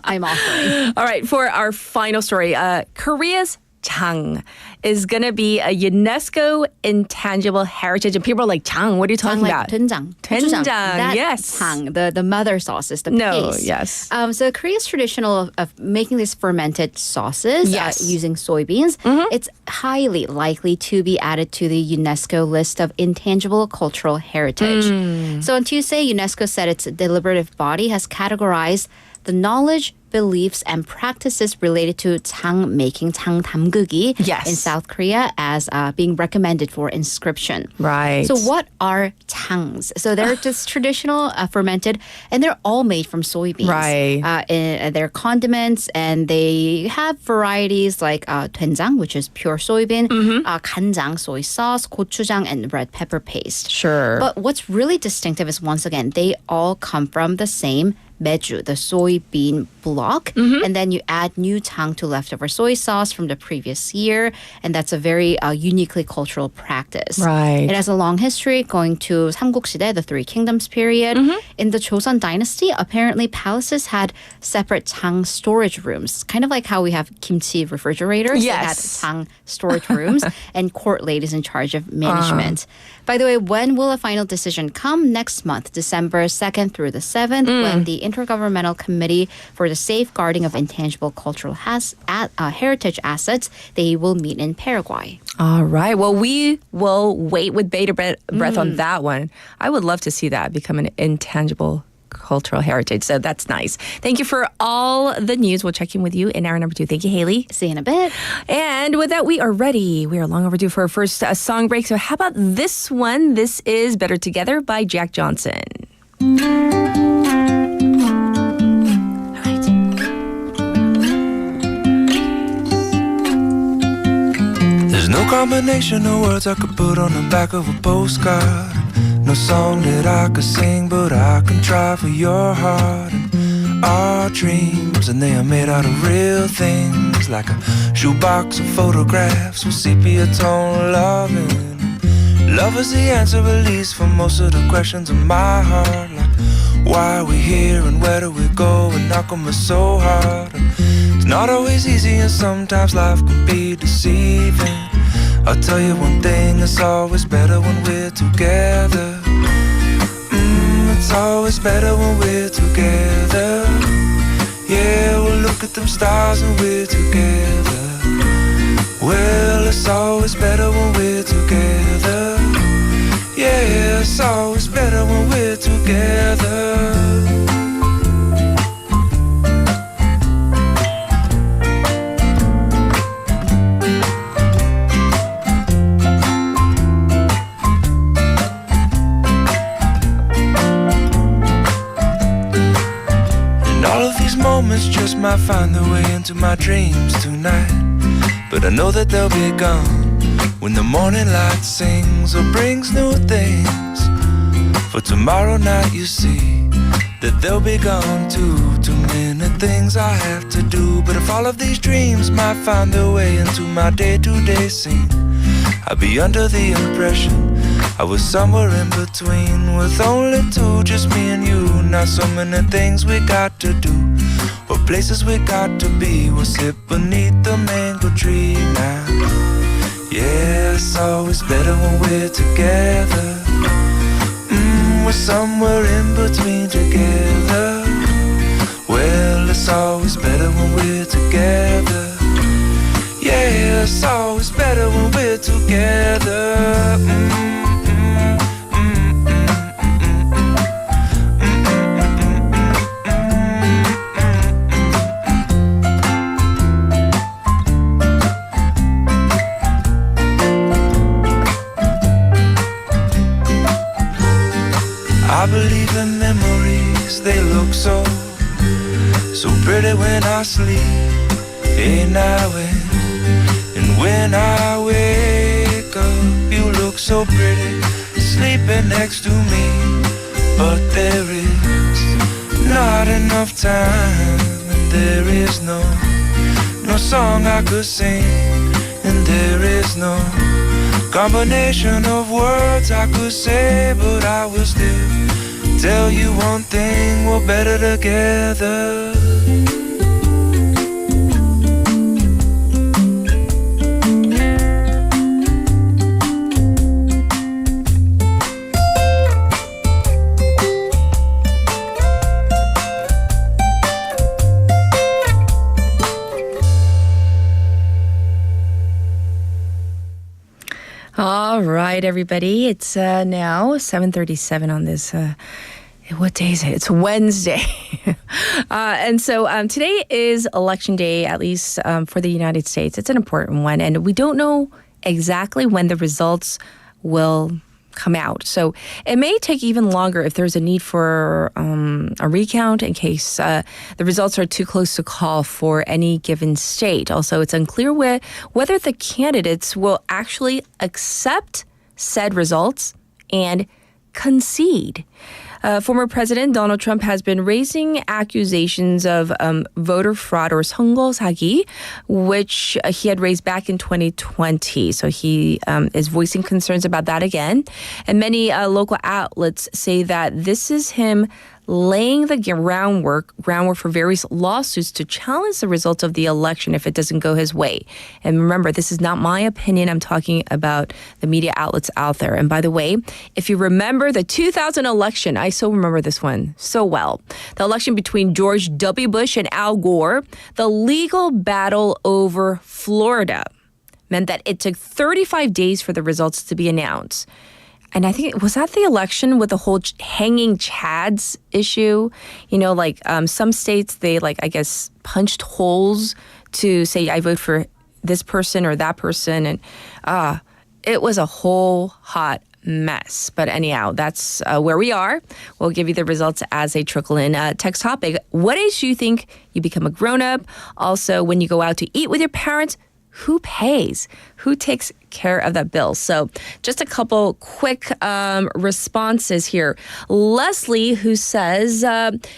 I'm offering. All right, for our final story, Korea's Chang is going to be a UNESCO intangible heritage. And people are like, Chang, what are you talking about? 된장. 된장, That yes. Chang, the mother sauces, the No, paste. yes. So Korea's traditional of making these fermented sauces Yes. using soybeans, it's highly likely to be added to the UNESCO list of intangible cultural heritage. So on Tuesday, UNESCO said its deliberative body has categorized the knowledge, beliefs, and practices related to 장 making, 장 담그기 Yes. in South Korea as being recommended for inscription. Right. So what are 장s? So they're just traditional fermented, and they're all made from soybeans. Right. They're condiments, and they have varieties like 된장, which is pure soybean, 간장, soy sauce, gochujang, and red pepper paste. Sure. But what's really distinctive is, once again, they all come from the same meju, the soybean block, and then you add new tang to leftover soy sauce from the previous year, and that's a very uniquely cultural practice. Right. It has a long history going to 삼국시대, the Three Kingdoms period. In the Joseon dynasty, apparently palaces had separate tang storage rooms, kind of like how we have kimchi refrigerators. Yes. They had tang storage rooms, and court ladies in charge of management. By the way, when will a final decision come? Next month, December 2nd through the 7th, when the Intergovernmental Committee for the safeguarding of intangible cultural heritage assets. They will meet in Paraguay. All right. Well, we will wait with bated breath on that one. I would love to see that become an intangible cultural heritage. So that's nice. Thank you for all the news. We'll check in with you in hour number 2. Thank you, Haley. See you in a bit. And with that, we are ready. We are long overdue for our first song break. So how about this one? This is Better Together by Jack Johnson. There's no combination of words I could put on the back of a postcard. No song that I could sing, but I can try for your heart. And our dreams, and they are made out of real things, like a shoebox of photographs with sepia tone loving. Love is the answer, at least, for most of the questions in my heart. Like, why are we here and where do we go? And how come it's so hard? And it's not always easy, and sometimes life can be deceiving. I'll tell you one thing, it's always better when we're together. It's always better when we're together. Yeah, we'll look at them stars when we're together. Well, it's always better when we're together. Yeah, it's always better when we're together. Moments just might find their way into my dreams tonight, but I know that they'll be gone when the morning light sings or brings new things. For tomorrow night you see that they'll be gone too. Too many things I have to do, but if all of these dreams might find their way into my day-to-day scene, I'd be under the impression I was somewhere in between, with only two, just me and you. Not so many things we got to do, or places we got to be. We'll sit beneath the mango tree now. Yeah, it's always better when we're together. We're somewhere in between together. Well, it's always better when we're together. Yeah, it's always better when we're together. I believe in memories, they look so pretty when I sleep. Hey, now and when I wake up, you look so pretty, sleeping next to me. But there is not enough time, and there is no song I could sing, and there is no combination of words I could say, but I will still tell you one thing, we're better together. All right, everybody. It's now 7:37 on this. What day is it? It's Wednesday. And so today is election day, at least for the United States. It's an important one. And we don't know exactly when the results will come out. So it may take even longer if there's a need for a recount in case the results are too close to call for any given state. Also, it's unclear whether the candidates will actually accept said results and concede. Former President Donald Trump has been raising accusations of voter fraud or 선거 사기, which he had raised back in 2020. So he is voicing concerns about that again. And many local outlets say that this is him laying the groundwork for various lawsuits to challenge the results of the election if it doesn't go his way. And remember, this is not my opinion. I'm talking about the media outlets out there. And by the way, if you remember the 2000 election, I so remember this one so well. The election between George W. Bush and Al Gore, the legal battle over Florida meant that it took 35 days for the results to be announced. And I think, was that the election with the whole hanging chads issue? You know, like some states, they I guess, punched holes to say, I vote for this person or that person. And it was a whole hot mess. But anyhow, that's where we are. We'll give you the results as they trickle in. Text topic, what age do you think you become a grown-up? Also, when you go out to eat with your parents, who pays? Who takes care of that bill? So just a couple quick responses here. Leslie, who says,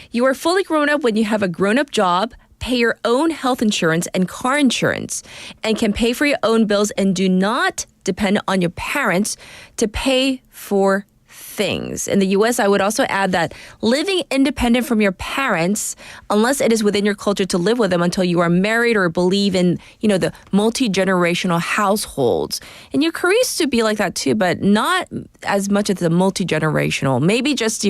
you are fully grown up when you have a grown-up job, pay your own health insurance and car insurance, and can pay for your own bills and do not depend on your parents to pay for things. In the U.S., I would also add that living independent from your parents, unless it is within your culture to live with them until you are married or believe in, the multi-generational households. And your Korea used to be like that too, but not as much as the multi-generational. Maybe just,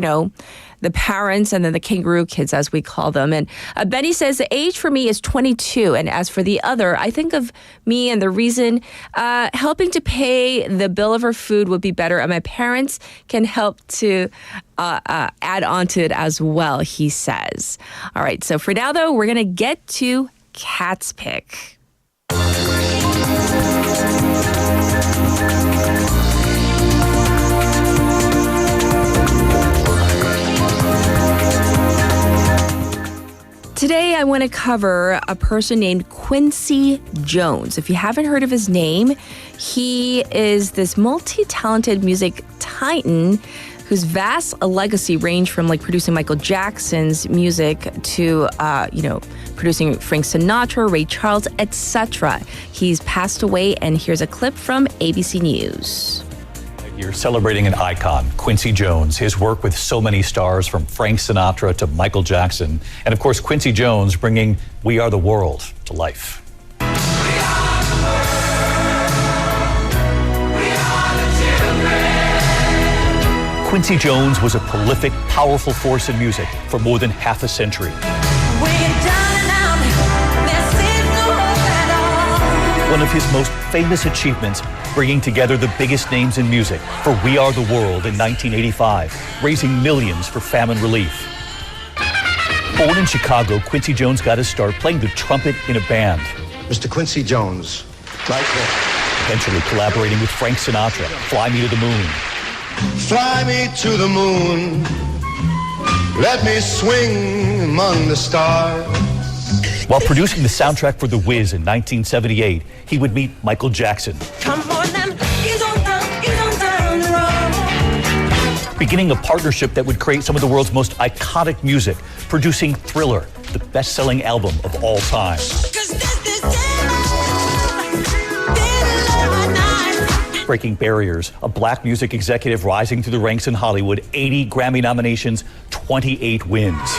the parents and then the kangaroo kids, as we call them. And Benny says the age for me is 22. And as for the other, I think of me and the reason helping to pay the bill of her food would be better. And my parents can help to add on to it as well, he says. All right. So for now, though, we're going to get to Cat's Pick. Today, I want to cover a person named Quincy Jones. If you haven't heard of his name, he is this multi-talented music titan whose vast legacy ranged from producing Michael Jackson's music to, producing Frank Sinatra, Ray Charles, etc. He's passed away, and here's a clip from ABC News. You're celebrating an icon, Quincy Jones. His work with so many stars from Frank Sinatra to Michael Jackson. And of course, Quincy Jones bringing We Are the World to life. Quincy Jones was a prolific, powerful force in music for more than half a century. One of his most famous achievements, bringing together the biggest names in music for We Are the World in 1985, raising millions for famine relief. Born in Chicago, Quincy Jones got his start playing the trumpet in a band. Mr. Quincy Jones, right there. Eventually collaborating with Frank Sinatra, Fly Me to the Moon. Fly me to the moon, let me swing among the stars. While producing the soundtrack for The Wiz in 1978, he would meet Michael Jackson. Come on then, ease on down the road. Beginning a partnership that would create some of the world's most iconic music, producing Thriller, the best-selling album of all time. Breaking barriers, a black music executive rising through the ranks in Hollywood, 80 Grammy nominations, 28 wins.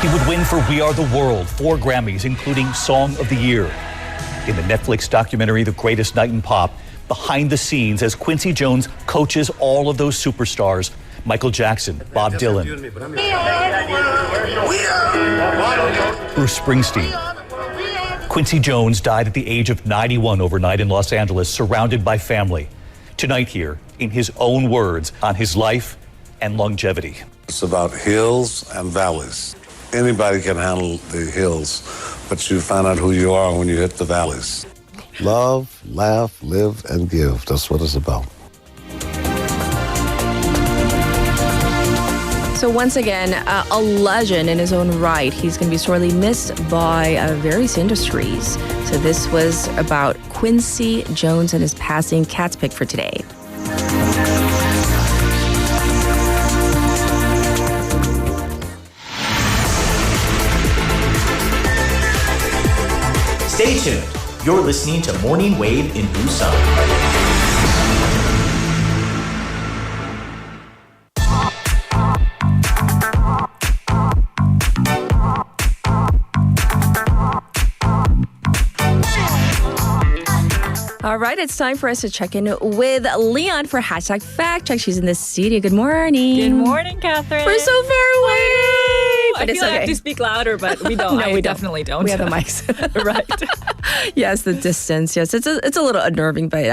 He would win for We Are the World 4 Grammys, including Song of the Year. In the Netflix documentary, The Greatest Night in Pop, behind the scenes as Quincy Jones coaches all of those superstars, Michael Jackson, Bob Dylan, Bruce Springsteen. Quincy Jones died at the age of 91 overnight in Los Angeles, surrounded by family. Tonight here, in his own words, on his life and longevity. It's about hills and valleys. Anybody can handle the hills, but you find out who you are when you hit the valleys. Love, laugh, live, and give. That's what it's about. So once again, a legend in his own right. He's going to be sorely missed by various industries. So this was about Quincy Jones and his passing. Cat's Pick for today. Stay tuned. You're listening to Morning Wave in Busan. All right, it's time for us to check in with Leon for hashtag fact check. She's in the studio. Good morning. Good morning, Catherine. We're so far away. I feel like I have to speak louder, but we don't. No, we don't. Definitely don't. We have the mics. Right. Yes, the distance. Yes, it's a little unnerving, but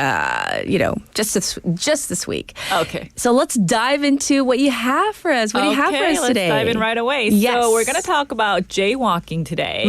just this week. Okay. So let's dive into what you have for us. What do you have for us today? Let's dive in right away. Yes. So we're going to talk about jaywalking today.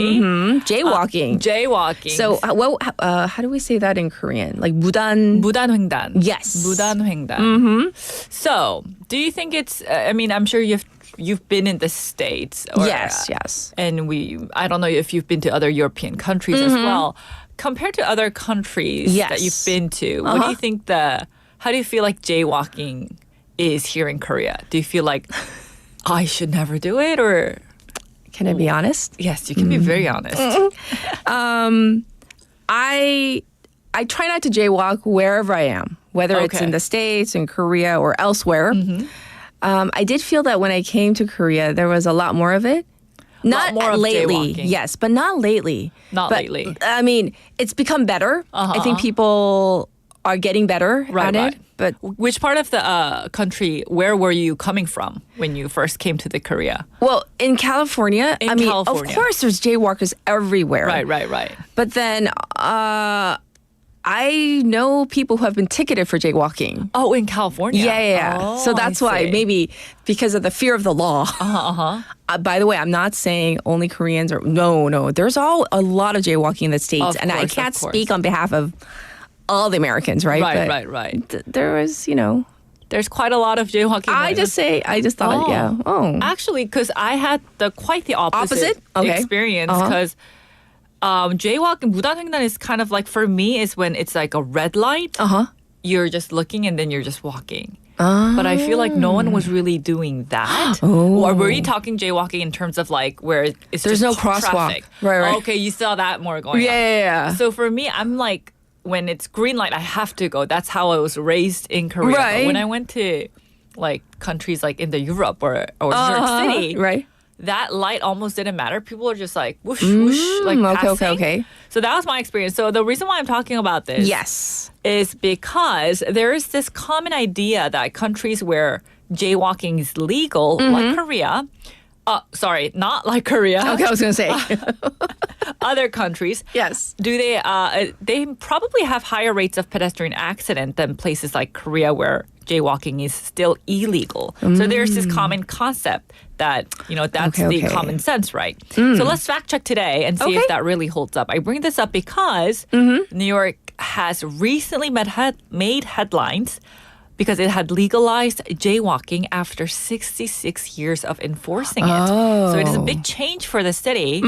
Jaywalking. Jaywalking. So how do we say that in Korean? Like 무단횡단. Yes. 무단횡단. So, do you think it's? I'm sure you've been in the States. Yes. And I don't know if you've been to other European countries as well. Compared to other countries that you've been to, what do you think how do you feel like jaywalking is here in Korea? Do you feel like I should never do it, or can I be honest? Yes, you can be very honest. I try not to jaywalk wherever I am, whether it's in the States, in Korea, or elsewhere. I did feel that when I came to Korea, there was a lot more of it. Not more of lately, jaywalking. yes, but not lately. Lately. I mean, it's become better. I think people are getting better at it. But which part of the country, where were you coming from when you first came to the Korea? Well, in California, of course there's jaywalkers everywhere. Right. But then I know people who have been ticketed for jaywalking. Oh, in California? Yeah. Oh, so that's why, maybe because of the fear of the law. By the way, I'm not saying only Koreans no. There's a lot of jaywalking in the States. And I can't speak on behalf of all the Americans, right? Right. There was, there's quite a lot of jaywalking. I just thought, Actually, because I had quite the opposite experience, because jaywalking, 무단횡단 is kind of like, for me, is when it's like a red light. You're just looking and then you're just walking. But I feel like no one was really doing that. Or were you talking jaywalking in terms of like where it's there's just no crosswalk? Traffic? Right. Okay, you saw that more going on. Yeah. So for me, I'm like, when it's green light, I have to go. That's how I was raised in Korea. Right. But when I went to like countries like in the Europe or New York City, right, that light almost didn't matter. People are just like whoosh, whoosh, like passing. Okay. So that was my experience. So the reason why I'm talking about this is because there is this common idea that countries where jaywalking is legal, like Korea, not like Korea. Okay, I was going to say. Other countries. Yes. Do they probably have higher rates of pedestrian accident than places like Korea where jaywalking is still illegal. So there's this common concept that, that's the common sense, right? So let's fact check today and see if that really holds up. I bring this up because New York has recently made headlines because it had legalized jaywalking after 66 years of enforcing it. So it is a big change for the city.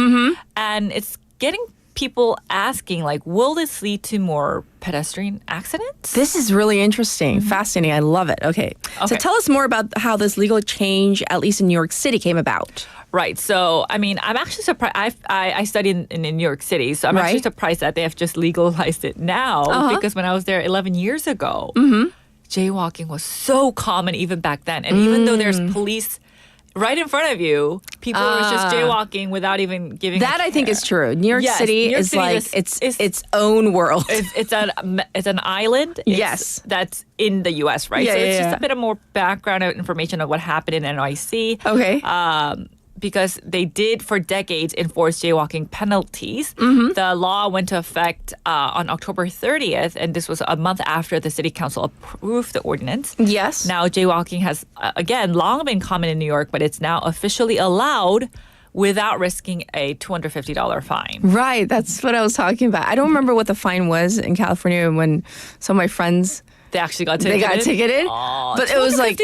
And it's getting people asking, like, will this lead to more pedestrian accidents? This is really interesting. Fascinating. I love it. Okay. So tell us more about how this legal change, at least in New York City, came about. Right. So, I'm actually surprised. I studied in New York City, so I'm actually surprised that they have just legalized it now because when I was there 11 years ago, jaywalking was so common even back then. And even though there's police right in front of you, people were just jaywalking without even giving that. I think is true. New York City is like its own world. It's an island. That's in the U.S. right? So it's just a bit of more background information of what happened in NYC. Okay. Because they did for decades enforce jaywalking penalties. The law went into effect on October 30th, and this was a month after the city council approved the ordinance. Yes. Now, jaywalking has, again, long been common in New York, but it's now officially allowed without risking a $250 fine. Right, that's what I was talking about. I don't remember what the fine was in California when some of my friends... They actually got ticketed? But it was like...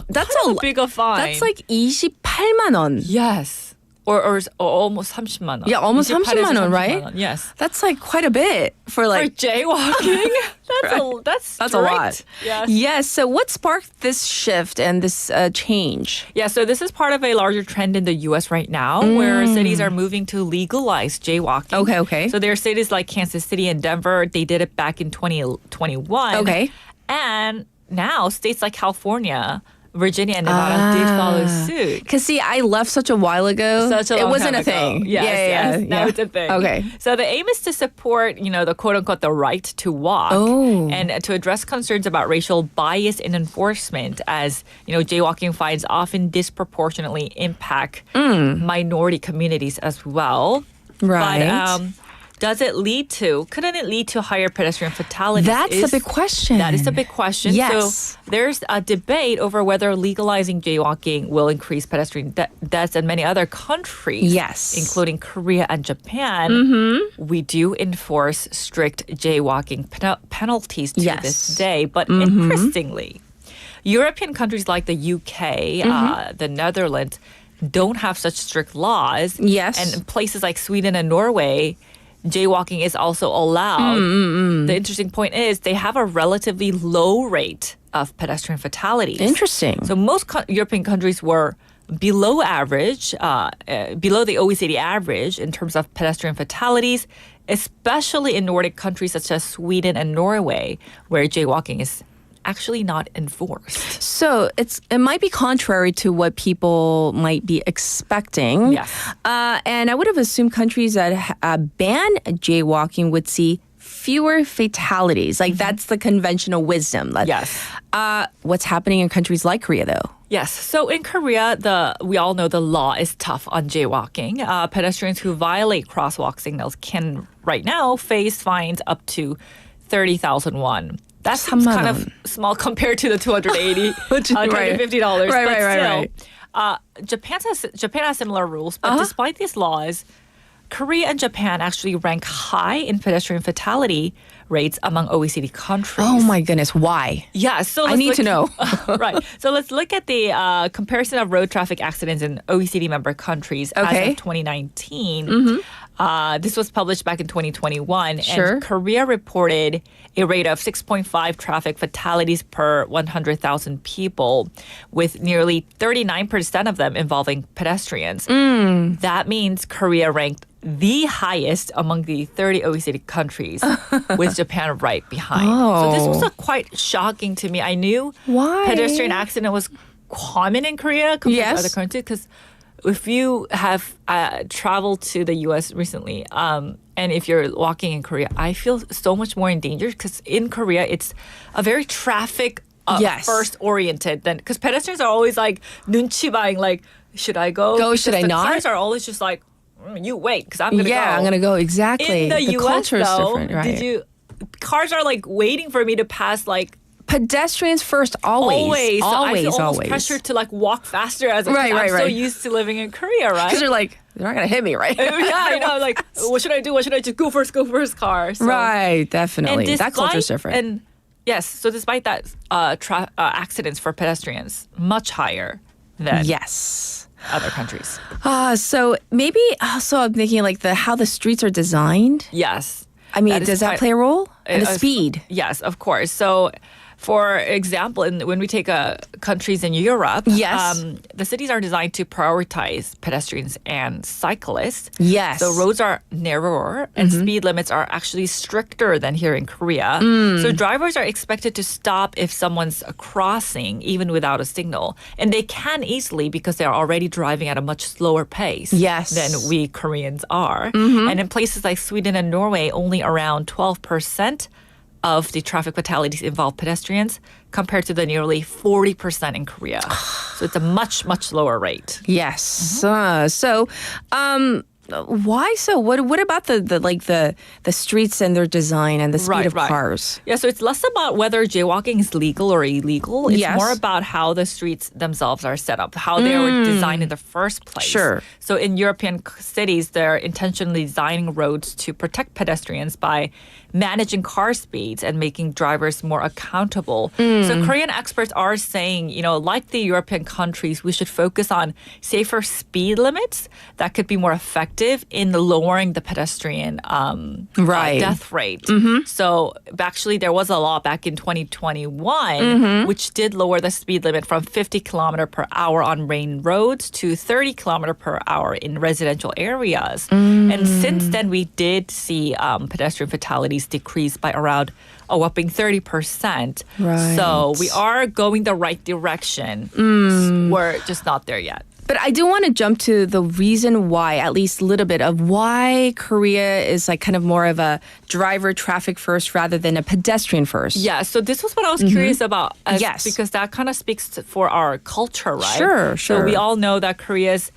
That's a big a fine. That's like 28만 원. Yes. Or almost 30만 원. Yeah, almost 30만 원, right? Yes. That's like quite a bit for jaywalking. That's a lot. Yes. Yes. So what sparked this shift and this change? Yeah, so this is part of a larger trend in the U.S. right now where cities are moving to legalize jaywalking. Okay. So there are cities like Kansas City and Denver. They did it back in 2021. Okay. And now states like California Virginia and Nevada did follow suit. Because see, I left such a while ago. It wasn't a thing. Yes. Now it's a thing. Okay. So the aim is to support, the quote unquote, the right to walk. And to address concerns about racial bias in enforcement as, jaywalking fines often disproportionately impact minority communities as well. Right. But, couldn't it lead to higher pedestrian fatalities? That's the big question. That is the big question. Yes. So there's a debate over whether legalizing jaywalking will increase pedestrian deaths in many other countries. Yes. Including Korea and Japan. We do enforce strict jaywalking penalties to this day. But interestingly, European countries like the UK, the Netherlands, don't have such strict laws. Yes. And in places like Sweden and Norway, jaywalking is also allowed. The interesting point is they have a relatively low rate of pedestrian fatalities. Interesting. So most European countries were below average, below the OECD average in terms of pedestrian fatalities, especially in Nordic countries such as Sweden and Norway, where jaywalking is actually not enforced. So it might be contrary to what people might be expecting. Yes. And I would have assumed countries that ban jaywalking would see fewer fatalities. Like that's the conventional wisdom. Yes. What's happening in countries like Korea, though? Yes. So in Korea, we all know the law is tough on jaywalking. Pedestrians who violate crosswalk signals can right now face fines up to 30,000 won. That's kind of small compared to the $250. Right. Japan has similar rules, but despite these laws, Korea and Japan actually rank high in pedestrian fatality rates among OECD countries. Oh my goodness, why? Yeah, so I need to know. Right. So let's look at the comparison of road traffic accidents in OECD member countries as of 2019. This was published back in 2021. Sure. And Korea reported a rate of 6.5 traffic fatalities per 100,000 people, with nearly 39% of them involving pedestrians. That means Korea ranked the highest among the 30 OECD countries, with Japan right behind. So this was quite shocking to me. I knew pedestrian accident was common in Korea compared to other countries, because if you have traveled to the U.S. recently, and if you're walking in Korea, I feel so much more in danger, because in Korea, it's a very traffic first oriented, because pedestrians are always like 눈치 buying, like, should I go? Should I not? Cars are always just like, you wait, because I'm going to go. Yeah, I'm going to go. Exactly. In the US, culture is though, different, right? Cars are like waiting for me to pass, like, pedestrians first, always. So I feel almost pressure to like walk faster as I'm so used to living in Korea, right? Because you're like, they're not gonna hit me, right? Like, what should I do? What should I just go first car? So. Right, definitely. That culture's different. And yes, so despite that, accidents for pedestrians much higher than other countries. So maybe also I'm thinking like how the streets are designed. Yes. I mean, does that play a role? And the speed. Yes, of course. So, for example, when we take countries in Europe, the cities are designed to prioritize pedestrians and cyclists. Yes. So roads are narrower and speed limits are actually stricter than here in Korea. So drivers are expected to stop if someone's crossing, even without a signal. And they can easily, because they're already driving at a much slower pace than we Koreans are. And in places like Sweden and Norway, only around 12% of the traffic fatalities involve pedestrians, compared to the nearly 40% in Korea. So it's a much, much lower rate. Yes. Why so? What about the streets and their design and the speed of cars? Yeah, so it's less about whether jaywalking is legal or illegal. It's more about how the streets themselves are set up, how they were designed in the first place. Sure. So in European cities, they're intentionally designing roads to protect pedestrians by managing car speeds and making drivers more accountable. So Korean experts are saying, like the European countries, we should focus on safer speed limits that could be more effective effective in lowering the pedestrian death rate. So actually, there was a law back in 2021 which did lower the speed limit from 50 kilometer per hour on main roads to 30 kilometer per hour in residential areas. And since then, we did see pedestrian fatalities decrease by around a whopping 30%. Right. So we are going the right direction. We're just not there yet. But I do want to jump to the reason why, at least a little bit of why Korea is like kind of more of a driver traffic first rather than a pedestrian first. Yeah, so this was what I was curious about. Yes. Because that kind of speaks for our culture, right? Sure. So we all know that Korea's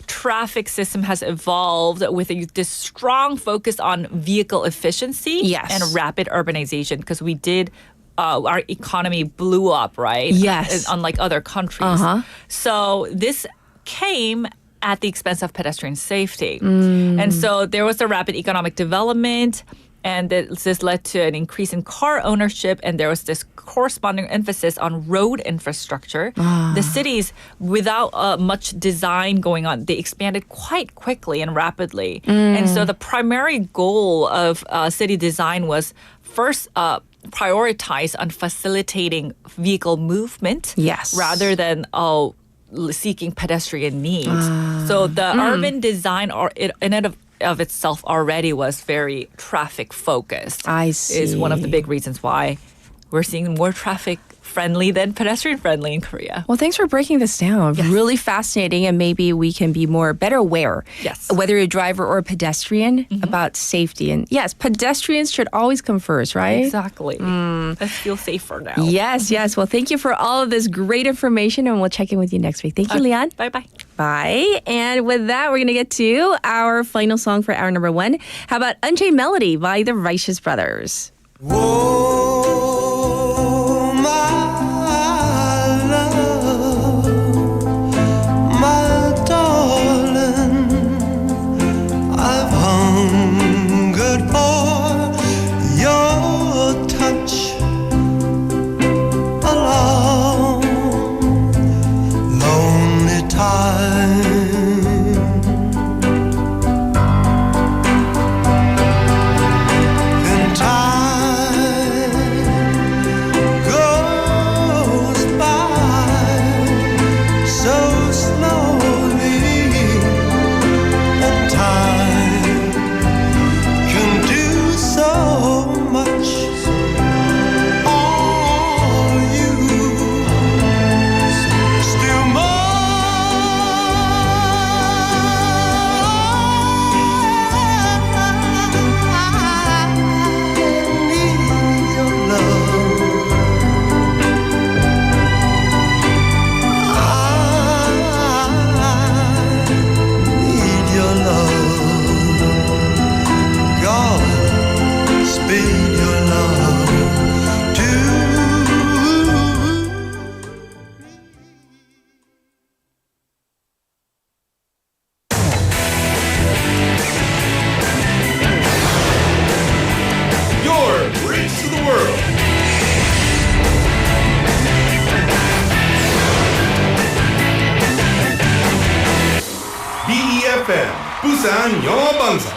traffic system has evolved with this strong focus on vehicle efficiency and rapid urbanization because we did our economy blew up, right? Yes. Unlike other countries. So this came at the expense of pedestrian safety. And so there was a rapid economic development, and this led to an increase in car ownership, and there was this corresponding emphasis on road infrastructure. The cities, without much design going on, they expanded quite quickly and rapidly. And so the primary goal of city design was first prioritize on facilitating vehicle movement rather than seeking pedestrian needs. So the urban design in and of itself already was very traffic focused. I see. Is one of the big reasons why we're seeing more traffic friendly than pedestrian friendly in Korea. Well, thanks for breaking this down. Really fascinating, and maybe we can be better aware, whether you're a driver or a pedestrian, about safety. And yes, pedestrians should always come first, right? Exactly. Let's feel safer now. Yes. Well, thank you for all of this great information, and we'll check in with you next week. Thank you, Leon. Bye-bye. Bye. And with that, we're going to get to our final song for hour number 1. How about Unchained Melody by the Righteous Brothers? Oh, my love, my darling, I've hungered for your touch a long, lonely time. And time goes by so slowly, and time can do so much for you. Still speed your love to Your bridge to the world. BeFM 부산 영어방송.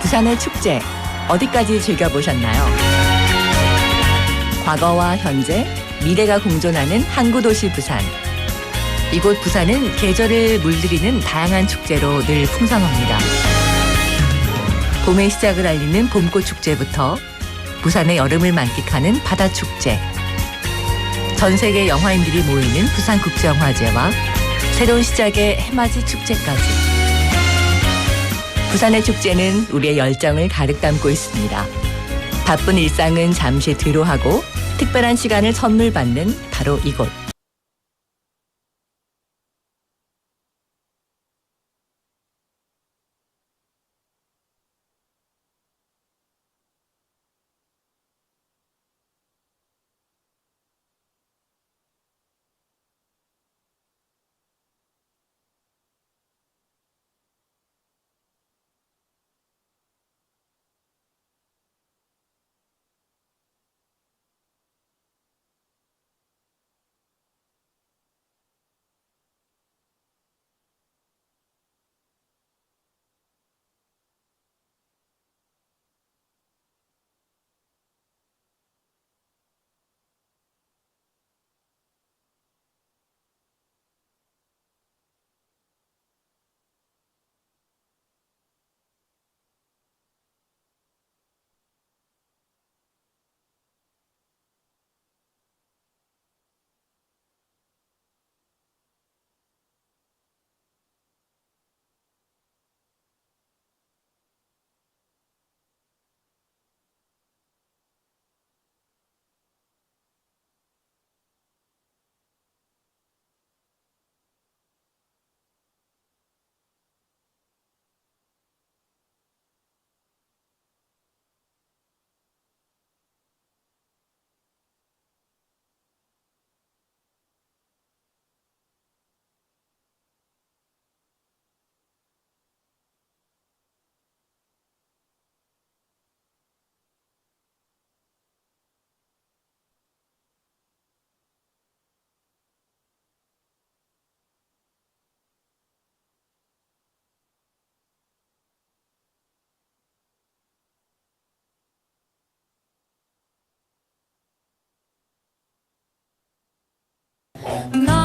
부산의 축제 어디까지 즐겨보셨나요? 과거와 현재, 미래가 공존하는 항구 도시 부산. 이곳 부산은 계절을 물들이는 다양한 축제로 늘 풍성합니다. 봄의 시작을 알리는 봄꽃 축제부터 부산의 여름을 만끽하는 바다 축제, 전 세계 영화인들이 모이는 부산국제영화제와 새로운 시작의 해맞이 축제까지. 부산의 축제는 우리의 열정을 가득 담고 있습니다. 바쁜 일상은 잠시 뒤로 하고 특별한 시간을 선물 받는 바로 이곳.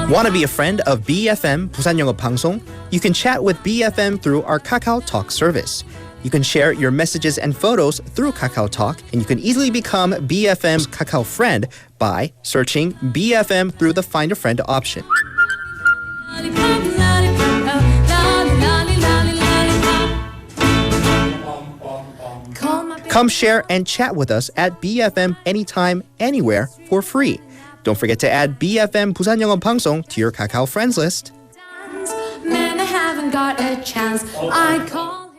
Want to be a friend of BeFM 부산영어방송? You can chat with BeFM through our Kakao Talk service. You can share your messages and photos through Kakao Talk, and you can easily become BeFM's Kakao friend by searching BeFM through the Find a Friend option. Come share and chat with us at BeFM anytime, anywhere for free. Don't forget to add BeFM 부산영어방송 to your Kakao friends list. Man, I haven't got a chance. I call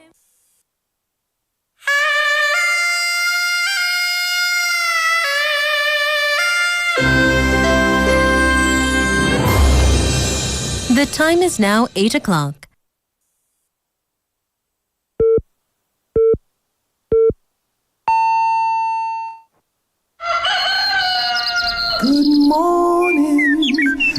him. The time is now 8 o'clock. Good morning,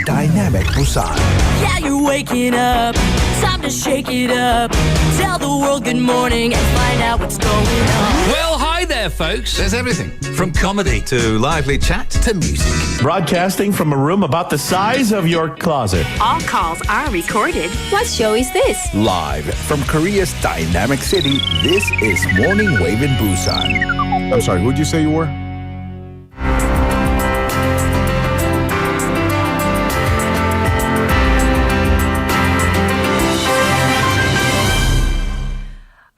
Dynamic Busan. Yeah, you're waking up. Time to shake it up. Tell the world good morning and find out what's going on. Well, hi there, folks. There's everything from comedy to lively chat to music. Broadcasting from a room about the size of your closet. All calls are recorded. What show is this? Live from Korea's dynamic city, this is Morning Wave in Busan. I'm sorry, who'd you say you were?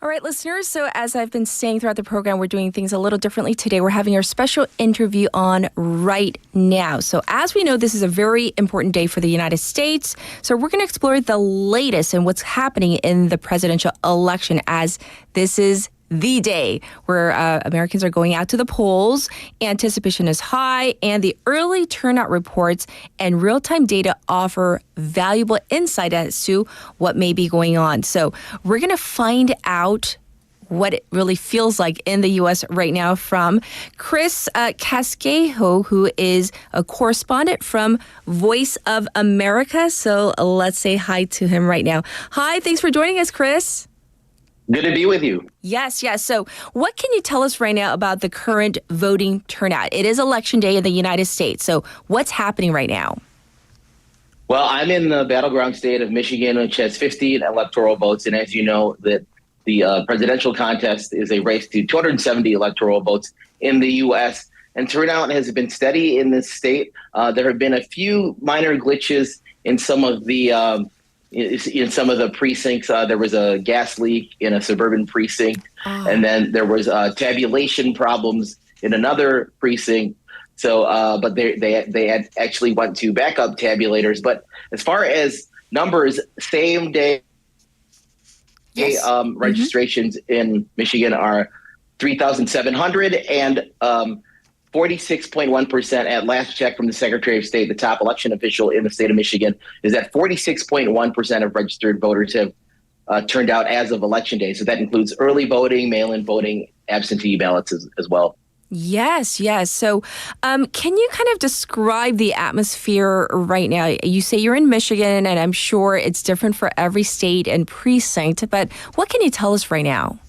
All right, listeners, so as I've been saying throughout the program, we're doing things a little differently today. We're having our special interview on right now. So as we know, this is a very important day for the United States. So we're going to explore the latest and what's happening in the presidential election, as this is the day where Americans are going out to the polls. Anticipation is high, and the early turnout reports and real-time data offer valuable insight as to what may be going on. So we're going to find out what it really feels like in the U.S. right now from Chris Casquejo, who is a correspondent from Voice of America. So let's say hi to him right now. Hi, thanks for joining us, Chris. Good to be with you. Yes. So what can you tell us right now about the current voting turnout? It is election day in the United States. So what's happening right now? Well, I'm in the battleground state of Michigan, which has 15 electoral votes. And as you know, that the presidential contest is a race to 270 electoral votes in the U.S. And turnout has been steady in this state. There have been a few minor glitches in some of the precincts. There was a gas leak in a suburban precinct, and then there was tabulation problems in another precinct. So, but they had actually went to backup tabulators. But as far as numbers, same day registrations in Michigan are 3,700 and 46.1% at last check from the Secretary of State, the top election official in the state of Michigan, is that 46.1% of registered voters have turned out as of Election Day. So that includes early voting, mail-in voting, absentee ballots as well. Yes. So can you kind of describe the atmosphere right now? You say you're in Michigan, and I'm sure it's different for every state and precinct, but what can you tell us right now?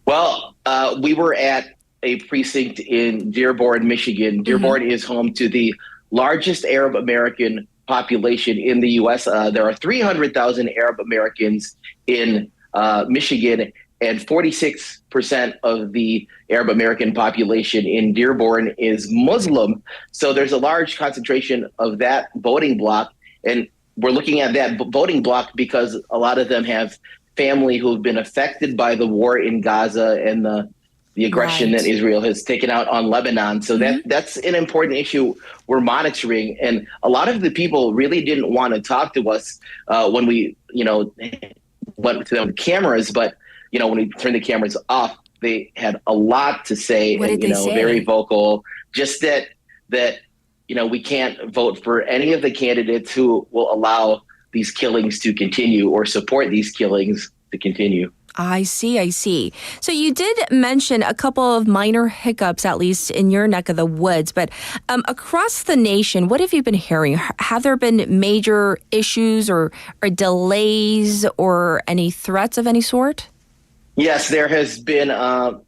Well, we were at a precinct in Dearborn, Michigan. Dearborn is home to the largest Arab American population in the U.S. There are 300,000 Arab Americans in Michigan, and 46% of the Arab American population in Dearborn is Muslim. So there's a large concentration of that voting block. And we're looking at that voting block because a lot of them have family who've been affected by the war in Gaza and the aggression that Israel has taken out on Lebanon. So that's an important issue we're monitoring. And a lot of the people really didn't want to talk to us when we, went to the cameras. But, when we turned the cameras off, they had a lot to say. What did they say? Very vocal. Just that, we can't vote for any of the candidates who will allow these killings to continue or support these killings to continue. I see. So you did mention a couple of minor hiccups, at least in your neck of the woods, but across the nation, what have you been hearing? Have there been major issues or delays or any threats of any sort? Yes, there has been a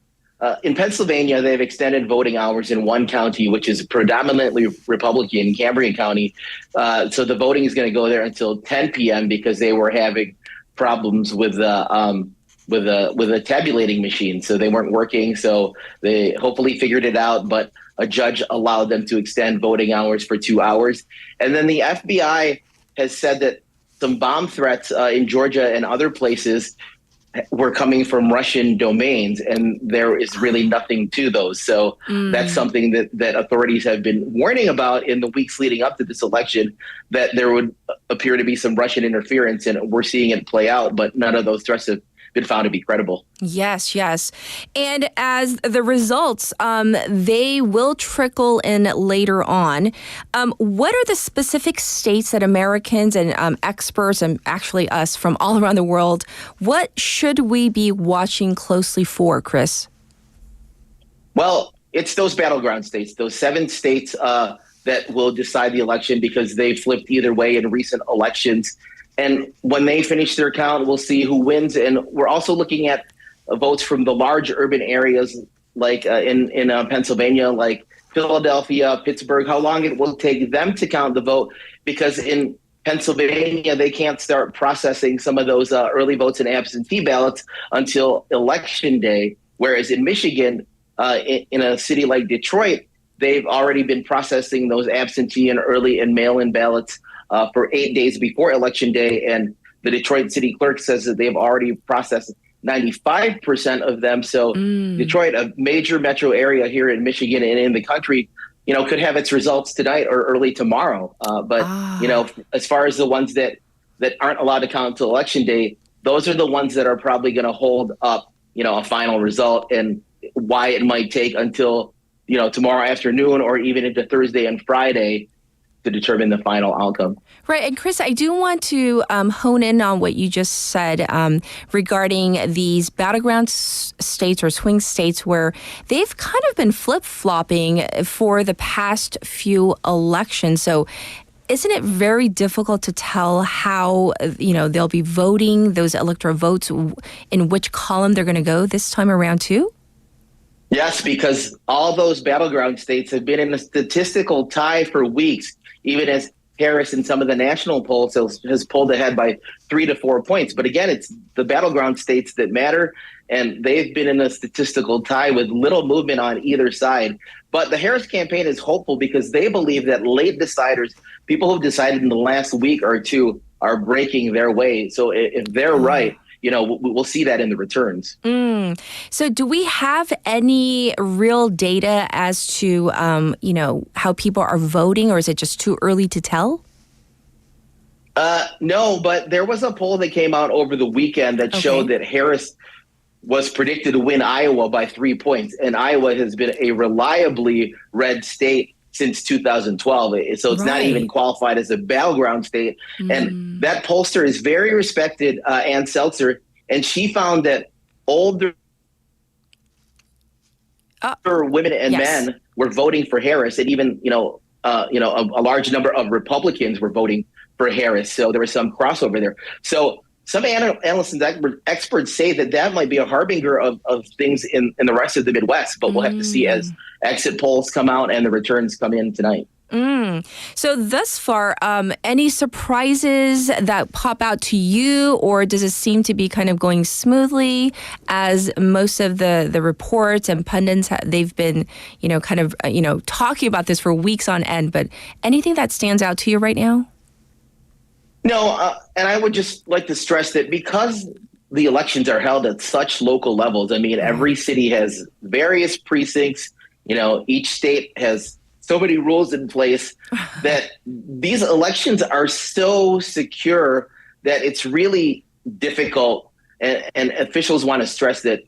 in Pennsylvania, they've extended voting hours in one county, which is predominantly Republican, Cambria County. So the voting is going to go there until 10 p.m. because they were having problems with the tabulating machine. So they weren't working. So they hopefully figured it out, but a judge allowed them to extend voting hours for 2 hours. And then the FBI has said that some bomb threats in Georgia and other places were coming from Russian domains, and there is really nothing to those. So that's something that authorities have been warning about in the weeks leading up to this election, that there would appear to be some Russian interference, and we're seeing it play out, but none of those threats have been found to be credible. Yes, yes. And as the results, they will trickle in later on. What are the specific states that Americans and experts, and actually us from all around the world, what should we be watching closely for, Chris? Well, it's those battleground states, those 7 states that will decide the election, because they flipped either way in recent elections. And when they finish their count, we'll see who wins. And we're also looking at votes from the large urban areas, like in Pennsylvania, like Philadelphia, Pittsburgh, how long it will take them to count the vote. Because in Pennsylvania, they can't start processing some of those early votes and absentee ballots until Election Day. Whereas in Michigan, in a city like Detroit, they've already been processing those absentee and early and mail-in ballots for 8 days before Election Day. And the Detroit city clerk says that they've already processed 95% of them. So Detroit, a major metro area here in Michigan and in the country, could have its results tonight or early tomorrow. But as far as the ones that aren't allowed to count until Election Day, those are the ones that are probably going to hold up, a final result, and why it might take until, tomorrow afternoon or even into Thursday and Friday to determine the final outcome. Right. And Chris, I do want to hone in on what you just said regarding these battleground states or swing states where they've kind of been flip-flopping for the past few elections. So isn't it very difficult to tell how, they'll be voting, those electoral votes, in which column they're going to go this time around too? Yes, because all those battleground states have been in a statistical tie for weeks, even as Harris in some of the national polls has pulled ahead by 3 to 4 points. But again, it's the battleground states that matter, and they've been in a statistical tie with little movement on either side. But the Harris campaign is hopeful because they believe that late deciders, people who've decided in the last week or two, are breaking their way. So if they're right, we'll see that in the returns. So do we have any real data as to, how people are voting, or is it just too early to tell? No, but there was a poll that came out over the weekend that showed that Harris was predicted to win Iowa by 3 points. And Iowa has been a reliably red state since 2012. So it's not even qualified as a battleground state. And that pollster is very respected, Ann Seltzer, and she found that older women and men were voting for Harris, and even a large number of Republicans were voting for Harris. So there was some crossover there. So some analysts and experts say that might be a harbinger of things in the rest of the Midwest, but we'll have to see as exit polls come out and the returns come in tonight. So thus far, any surprises that pop out to you, or does it seem to be kind of going smoothly as most of the reports and pundits, they've been, talking about this for weeks on end, but anything that stands out to you right now? No, and I would just like to stress that because the elections are held at such local levels, I mean, every city has various precincts, each state has so many rules in place that these elections are so secure that it's really difficult. And officials want to stress that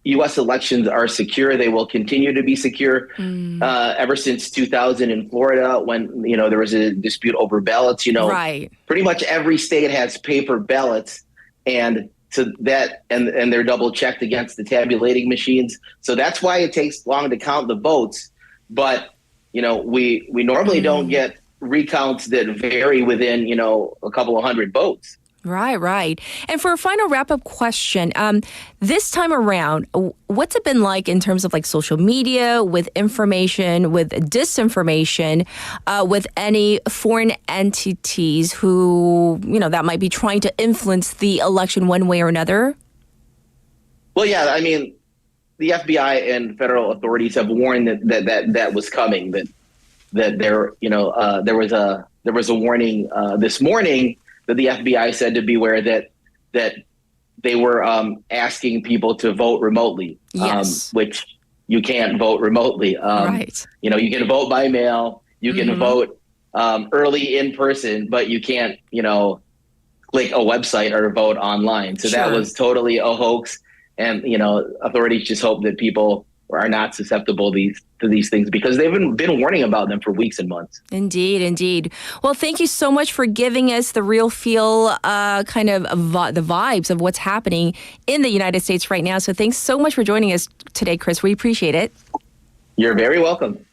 U.S. elections are secure. They will continue to be secure. Ever since 2000 in Florida, when there was a dispute over ballots, pretty much every state has paper ballots, and so that and they're double checked against the tabulating machines. So that's why it takes long to count the votes. But we normally don't get recounts that vary within a couple of hundred votes. Right. And for a final wrap-up question, this time around, what's it been like in terms of like social media, with information, with disinformation, with any foreign entities who, that might be trying to influence the election one way or another? Well, yeah, I mean, the FBI and federal authorities have warned that was coming. That there was a warning this morning that the FBI said to beware that they were asking people to vote remotely, which you can't vote remotely. Right. You can vote by mail, you can vote early in person, but you can't, click a website or vote online. So that was totally a hoax. And, authorities just hope that people are not susceptible to these things because they've been warning about them for weeks and months. Indeed. Well, thank you so much for giving us the real feel, kind of the vibes of what's happening in the United States right now. So thanks so much for joining us today, Chris. We appreciate it. You're very welcome.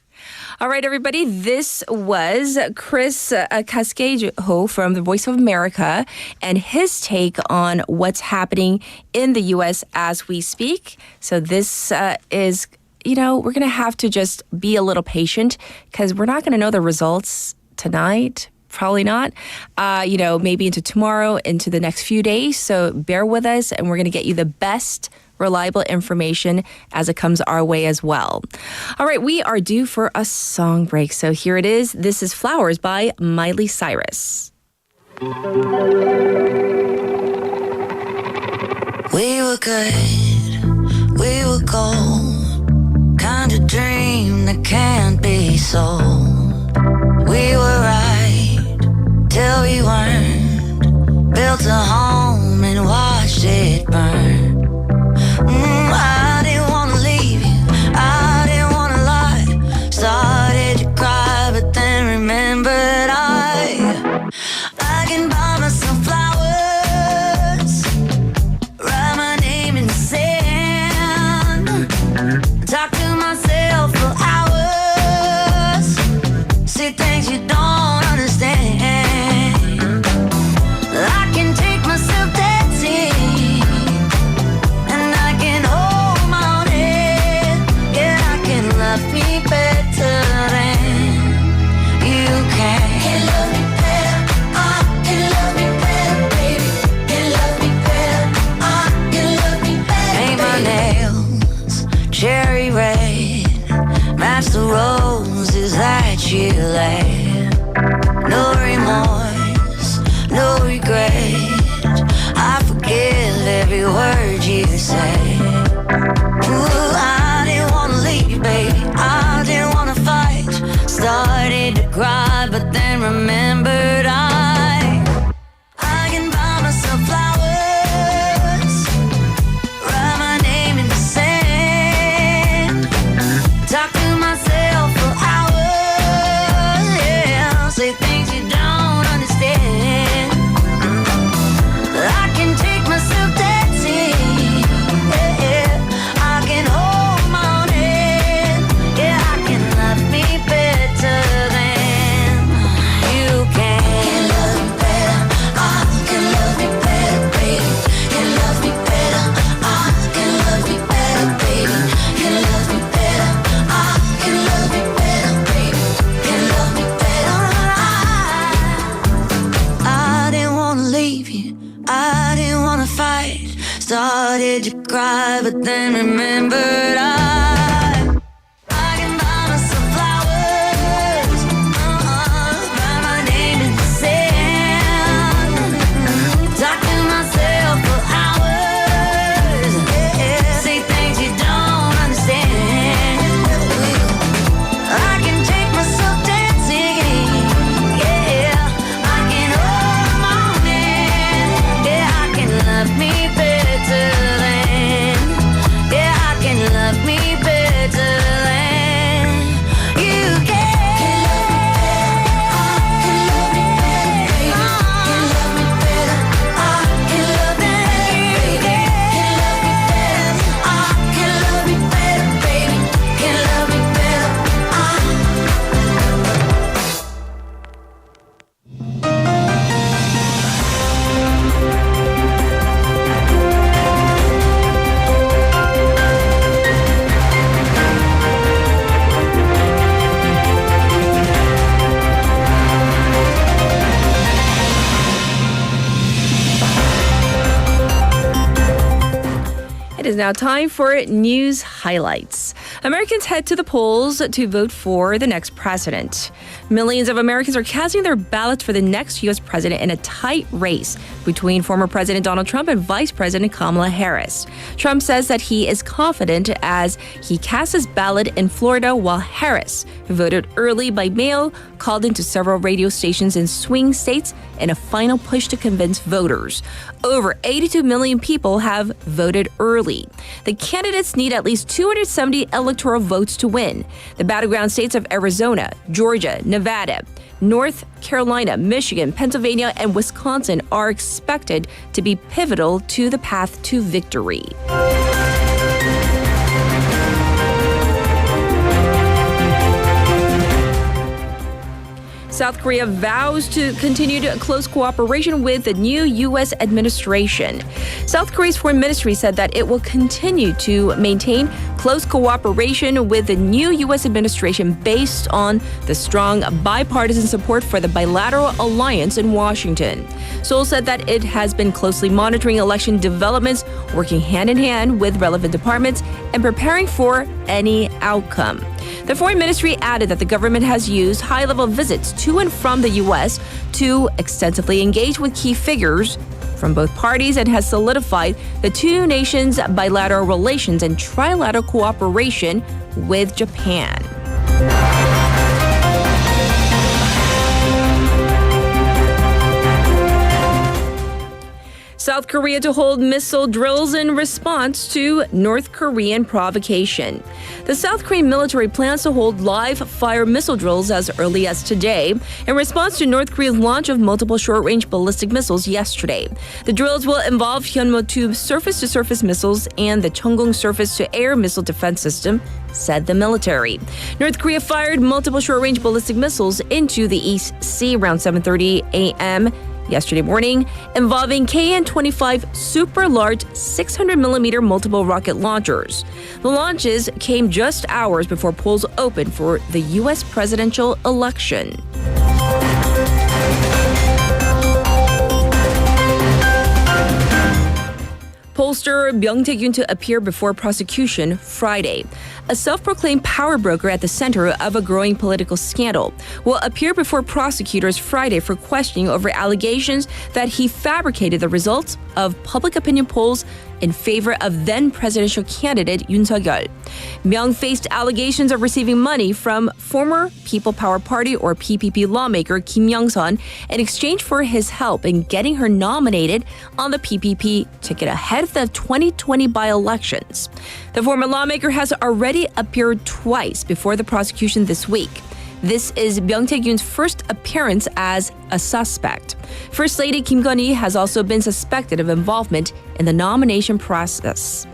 All right, everybody. This was Chris Casquejo from the Voice of America and his take on what's happening in the U.S. as we speak. So this is, we're going to have to just be a little patient because we're not going to know the results tonight. Probably not. Maybe into tomorrow, into the next few days. So bear with us and we're going to get you the best reliable information as it comes our way as well. All right, we are due for a song break. So here it is. This is Flowers by Miley Cyrus. We were good, we were gold, kind of dream that can't be sold. We were right till we weren't, built a home and watched it burn. I didn't want to leave you, I didn't want to lie. Started to cry, but then remembered I can buy myself flowers, write my name in the sand, talk to myself for hours, say things you don't understand. I can take myself dancing, me better than you can. Can love me better, can love me better, baby. Can love me better, can love me better. Paint my nails cherry red, match the roses that you laid. No remorse, no regret. I forgive every word you say. Ooh, I didn't wanna leave, baby. I didn't wanna fight. Started to cry, but then remembered I can buy myself flowers, write my name in the sand, talk to myself for hours, say things you don't understand. I can take myself dancing, I can hold my own hand, I can love me better than you can. Can love me better, can love me better, baby. Can love me better, can love me better, baby. Can love me better, can love me better, baby. Can love me better. I didn't wanna leave you, I didn't wanna fight. Started to cry, but then remembered I can buy myself flowers, write my name in the sand, talk to myself for hours, say things you don't understand. I can take myself dancing, I can hold my own hand, I can love me better than, I can love me now time for news highlights. Americans head to the polls to vote for the next president. Millions of Americans are casting their ballots for the next U.S. president in a tight race between former President Donald Trump and Vice President Kamala Harris. Trump says that he is confident as he casts his ballot in Florida, while Harris, who voted early by mail, called into several radio stations in swing states in a final push to convince voters. Over 82 million people have voted early. The candidates need at least 270 electoral votes to win. The battleground states of Arizona, Georgia, Nevada, North Carolina, Michigan, Pennsylvania, and Wisconsin are expected to be pivotal to the path to victory. South Korea vows to continue close cooperation with the new U.S. administration. South Korea's foreign ministry said that it will continue to maintain close cooperation with the new U.S. administration based on the strong bipartisan support for the bilateral alliance in Washington. Seoul said that it has been closely monitoring election developments, working hand in hand with relevant departments, and preparing for any outcome. The foreign ministry added that the government has used high-level visits to and from the U.S. to extensively engage with key figures from both parties and has solidified the two nations' bilateral relations and trilateral cooperation with Japan. South Korea to hold missile drills in response to North Korean provocation. The South Korean military plans to hold live-fire missile drills as early as today in response to North Korea's launch of multiple short-range ballistic missiles yesterday. The drills will involve Hyunmo-2 surface-to-surface missiles and the Cheonggung surface-to-air missile defense system, said the military. North Korea fired multiple short-range ballistic missiles into the East Sea around 7:30 a.m. yesterday morning, involving KN-25 super-large 600mm multiple rocket launchers. The launches came just hours before polls opened for the U.S. presidential election. Pollster Byung Tae-gyun to appear before prosecution Friday. A self-proclaimed power broker at the center of a growing political scandal will appear before prosecutors Friday for questioning over allegations that he fabricated the results of public opinion polls in favor of then-presidential candidate Yoon Suk-yeol. Myung faced allegations of receiving money from former People Power Party or PPP lawmaker Kim Young-sun in exchange for his help in getting her nominated on the PPP ticket ahead of the 2020 by-elections. The former lawmaker has already appeared twice before the prosecution this week. This is Byung Tae-gyun's first appearance as a suspect. First Lady Kim Gun-hee has also been suspected of involvement in the nomination process.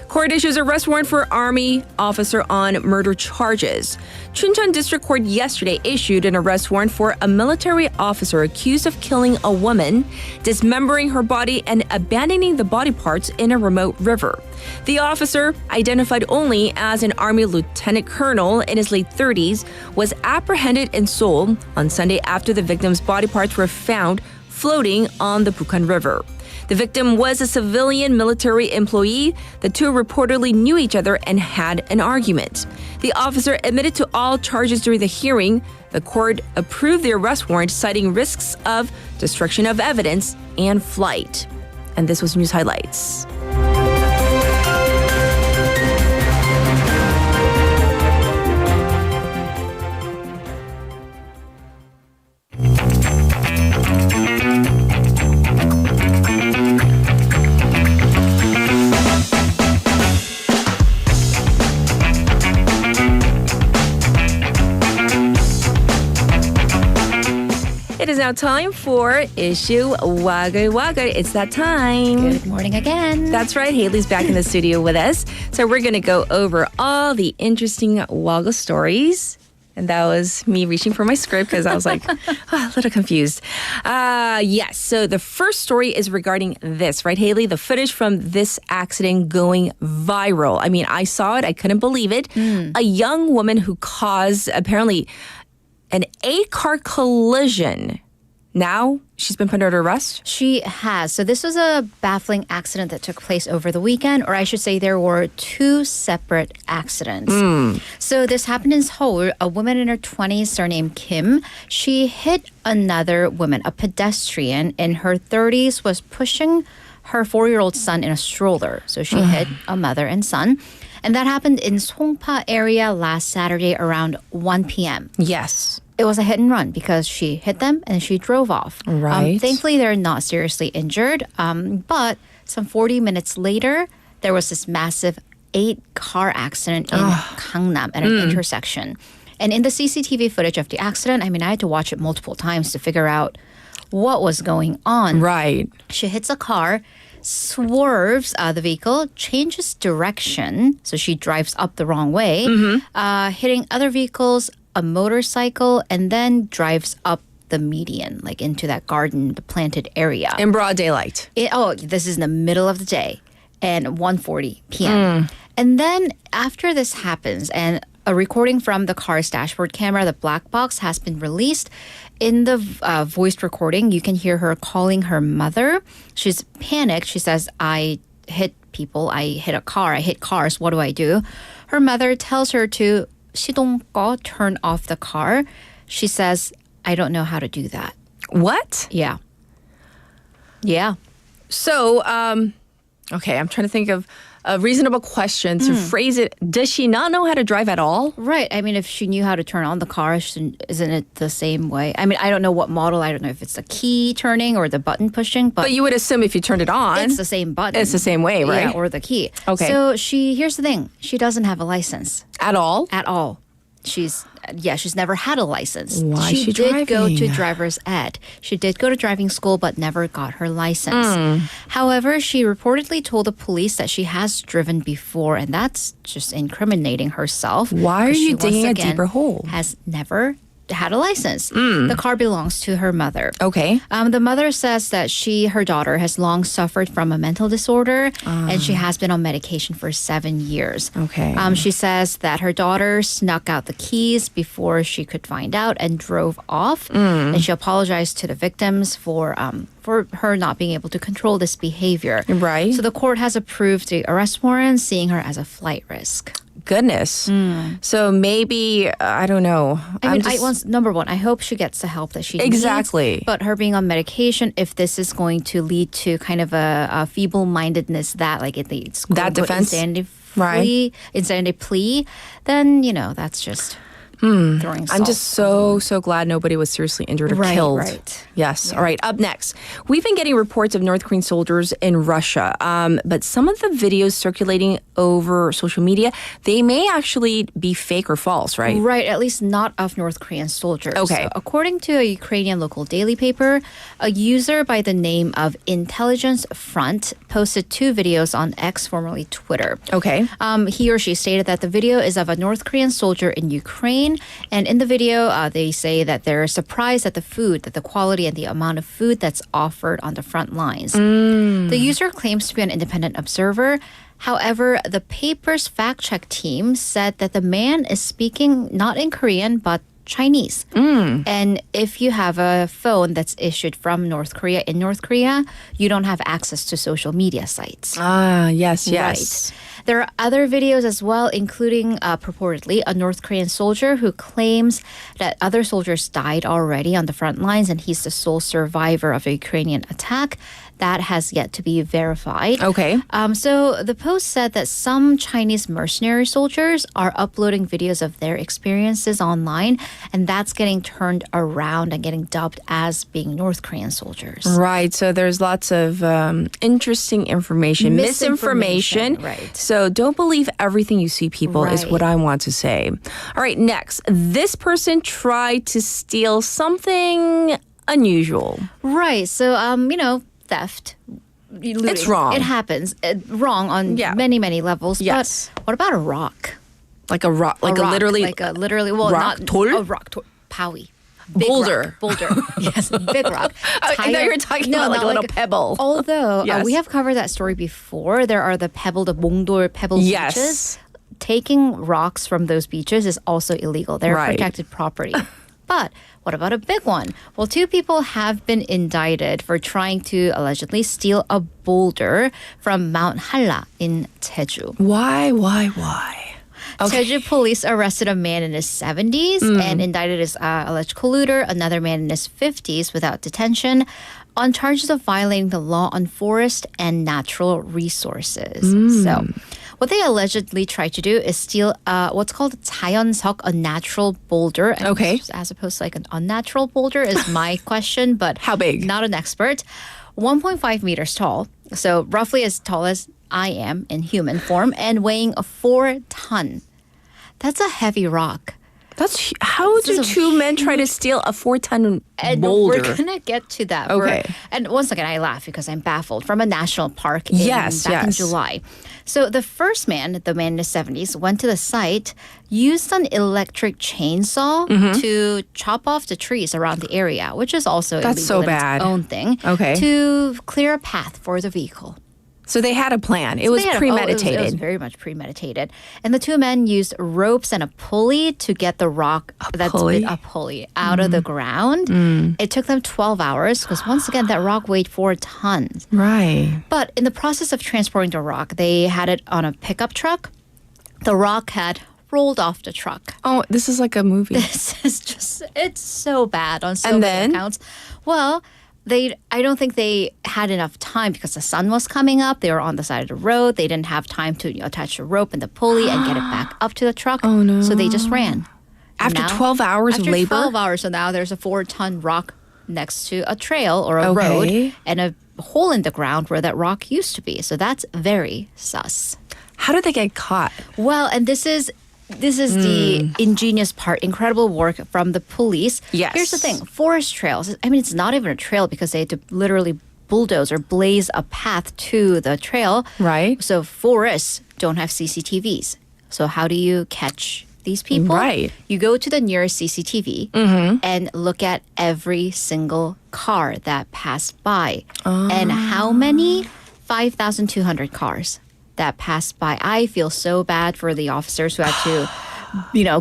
Court issues arrest warrant for Army officer on murder charges. Chuncheon District Court yesterday issued an arrest warrant for a military officer accused of killing a woman, dismembering her body, and abandoning the body parts in a remote river. The officer, identified only as an Army lieutenant colonel in his late 30s, was apprehended in Seoul on Sunday after the victim's body parts were found floating on the Busan River. The victim was a civilian military employee. The two reportedly knew each other and had an argument. The officer admitted to all charges during the hearing. The court approved the arrest warrant, citing risks of destruction of evidence and flight. And this was News Highlights. It is now time for Issue Waggle Waggle. It's that time. Good morning again. That's right. Haley's back in the studio with us. So we're going to go over all the interesting Waggle stories. And that was me reaching for my script because I was like, a little confused. Yes. So the first story is regarding this, right, Haley? The footage from this accident going viral. I mean, I saw it. I couldn't believe it. A young woman who caused apparently an 8-car collision. Now she's been put under arrest? She has. So this was a baffling accident that took place over the weekend, or I should say there were 2 separate accidents. So this happened in Seoul. A woman in her 20s, surnamed Kim, she hit another woman. A pedestrian in her 30s was pushing her 4-year-old son in a stroller. So she hit a mother and son. And that happened in Songpa area last Saturday around 1 p.m. Yes. It was a hit and run because she hit them and she drove off. Right. Thankfully, they're not seriously injured. But some 40 minutes later, there was this massive 8-car accident in Gangnam at an intersection. And in the CCTV footage of the accident, I mean, I had to watch it multiple times to figure out what was going on. Right. She hits a car, swerves the vehicle, changes direction, so she drives up the wrong way, hitting other vehicles, a motorcycle, and then drives up the median, like into that garden, the planted area. In broad daylight. This is in the middle of the day and 1:40 p.m. And then after this happens, and a recording from the car's dashboard camera, the black box, has been released. In the voiced recording, you can hear her calling her mother. She's panicked. She says, I hit people. I hit a car. I hit cars. What do I do? Her mother tells her to 시동꺼, turn off the car. She says, I don't know how to do that. What? Yeah. Yeah. So, okay, I'm trying to think of a reasonable question to phrase it. Does she not know how to drive at all? Right. I mean, if she knew how to turn on the car, isn't it the same way? I mean, I don't know what model. I don't know if it's the key turning or the button pushing. But you would assume if you turned it on, it's the same button. It's the same way, right? Yeah, or the key. Okay. So here's the thing. She doesn't have a license. At all? At all. She's never had a license. Why is she did go to driving? driver's ed. She did go to driving school but never got her license. However, she reportedly told the police that she has driven before, and that's just incriminating herself. Why are 'cause you she, digging once a again, deeper hole? Has never had a license. The car belongs to her mother. Okay. The mother says that her daughter has long suffered from a mental disorder and she has been on medication for 7 years. Okay. She says that her daughter snuck out the keys before she could find out and drove off. And she apologized to the victims for her not being able to control this behavior. Right. So the court has approved the arrest warrant, seeing her as a flight risk. Goodness. So maybe, I don't know. I mean, number one, I hope she gets the help that she Exactly. needs. But her being on medication, if this is going to lead to kind of a feeble-mindedness that, like, it's That defense? insanity plea, then, that's just throwing salt. I'm just so glad nobody was seriously injured or killed. Right. Yes. Yeah. All right. Up next, we've been getting reports of North Korean soldiers in Russia, but some of the videos circulating over social media, they may actually be fake or false, right? Right, at least not of North Korean soldiers. Okay. So according to a Ukrainian local daily paper, a user by the name of Intelligence Front posted 2 videos on X, formerly Twitter. Okay. He or she stated that the video is of a North Korean soldier in Ukraine. And in the video, they say that they're surprised at the quality and the amount of food that's offered on the front lines. The user claims to be an independent observer. However, the paper's fact-check team said that the man is speaking not in Korean, but Chinese. And if you have a phone that's issued from North Korea, you don't have access to social media sites. Yes. Right. There are other videos as well, including purportedly a North Korean soldier who claims that other soldiers died already on the front lines and he's the sole survivor of a Ukrainian attack. That has yet to be verified. Okay. So the post said that some Chinese mercenary soldiers are uploading videos of their experiences online, and that's getting turned around and getting dubbed as being North Korean soldiers. Right. So there's lots of interesting information, misinformation. Right. So don't believe everything you see, people, is what I want to say. All right. Next, this person tried to steal something unusual. Right. So, theft. Looting. It's wrong. It happens. Wrong on many, many levels. Yes. But what about a rock? Like a rock, well, rock, rock not 돌? a rock, Powie. Big Boulder. Boulder. Yes, big rock. I thought you were talking about like a little pebble. Although Yes. we have covered that story before. There are the 몽돌 pebble Yes. beaches. Taking rocks from those beaches is also illegal. They're Right. protected property. But what about a big one? Well, 2 people have been indicted for trying to allegedly steal a boulder from Mount Halla in Jeju. Why? Okay. Jeju police arrested a man in his 70s and indicted his alleged colluder, another man in his 50s, without detention on charges of violating the law on forest and natural resources. So what they allegedly tried to do is steal what's called 자연석, a natural boulder. Okay. As opposed to like an unnatural boulder is my question, but how big? Not an expert. 1.5 meters tall, so roughly as tall as I am in human form, and weighing 4 tons. That's a heavy rock. How do 2 men try to steal a 4-ton boulder? We're gonna get to that. Okay. And once again, I laugh because I'm baffled. From a national park back in July. So the first man, the man in his 70s, went to the site, used an electric chainsaw to chop off the trees around the area, which is also That's so illegal in bad. its own thing, Okay. to clear a path for the vehicle. So they had a plan. It was premeditated. It was very much premeditated. And the 2 men used ropes and a pulley to get the rock a pulley out of the ground. It took them 12 hours because once again, that rock weighed 4 tons. Right. But in the process of transporting the rock, they had it on a pickup truck. The rock had rolled off the truck. Oh, this is like a movie. This is just, it's so bad on so many accounts. Well, I don't think they had enough time because the sun was coming up. They were on the side of the road. They didn't have time to attach the rope and the pulley and get it back up to the truck. Oh, no. So they just ran. After 12 hours of labor? After 12 hours. So now there's a 4-ton rock next to a trail or a road and a hole in the ground where that rock used to be. So that's very sus. How did they get caught? Well, and this is the ingenious part, incredible work from the police. Yes. Here's the thing, forest trails, I mean, it's not even a trail because they had to literally bulldoze or blaze a path to the trail. Right. So forests don't have CCTVs. So how do you catch these people? Right. You go to the nearest CCTV and look at every single car that passed by. And how many? 5,200 cars that passed by. I feel so bad for the officers who had to,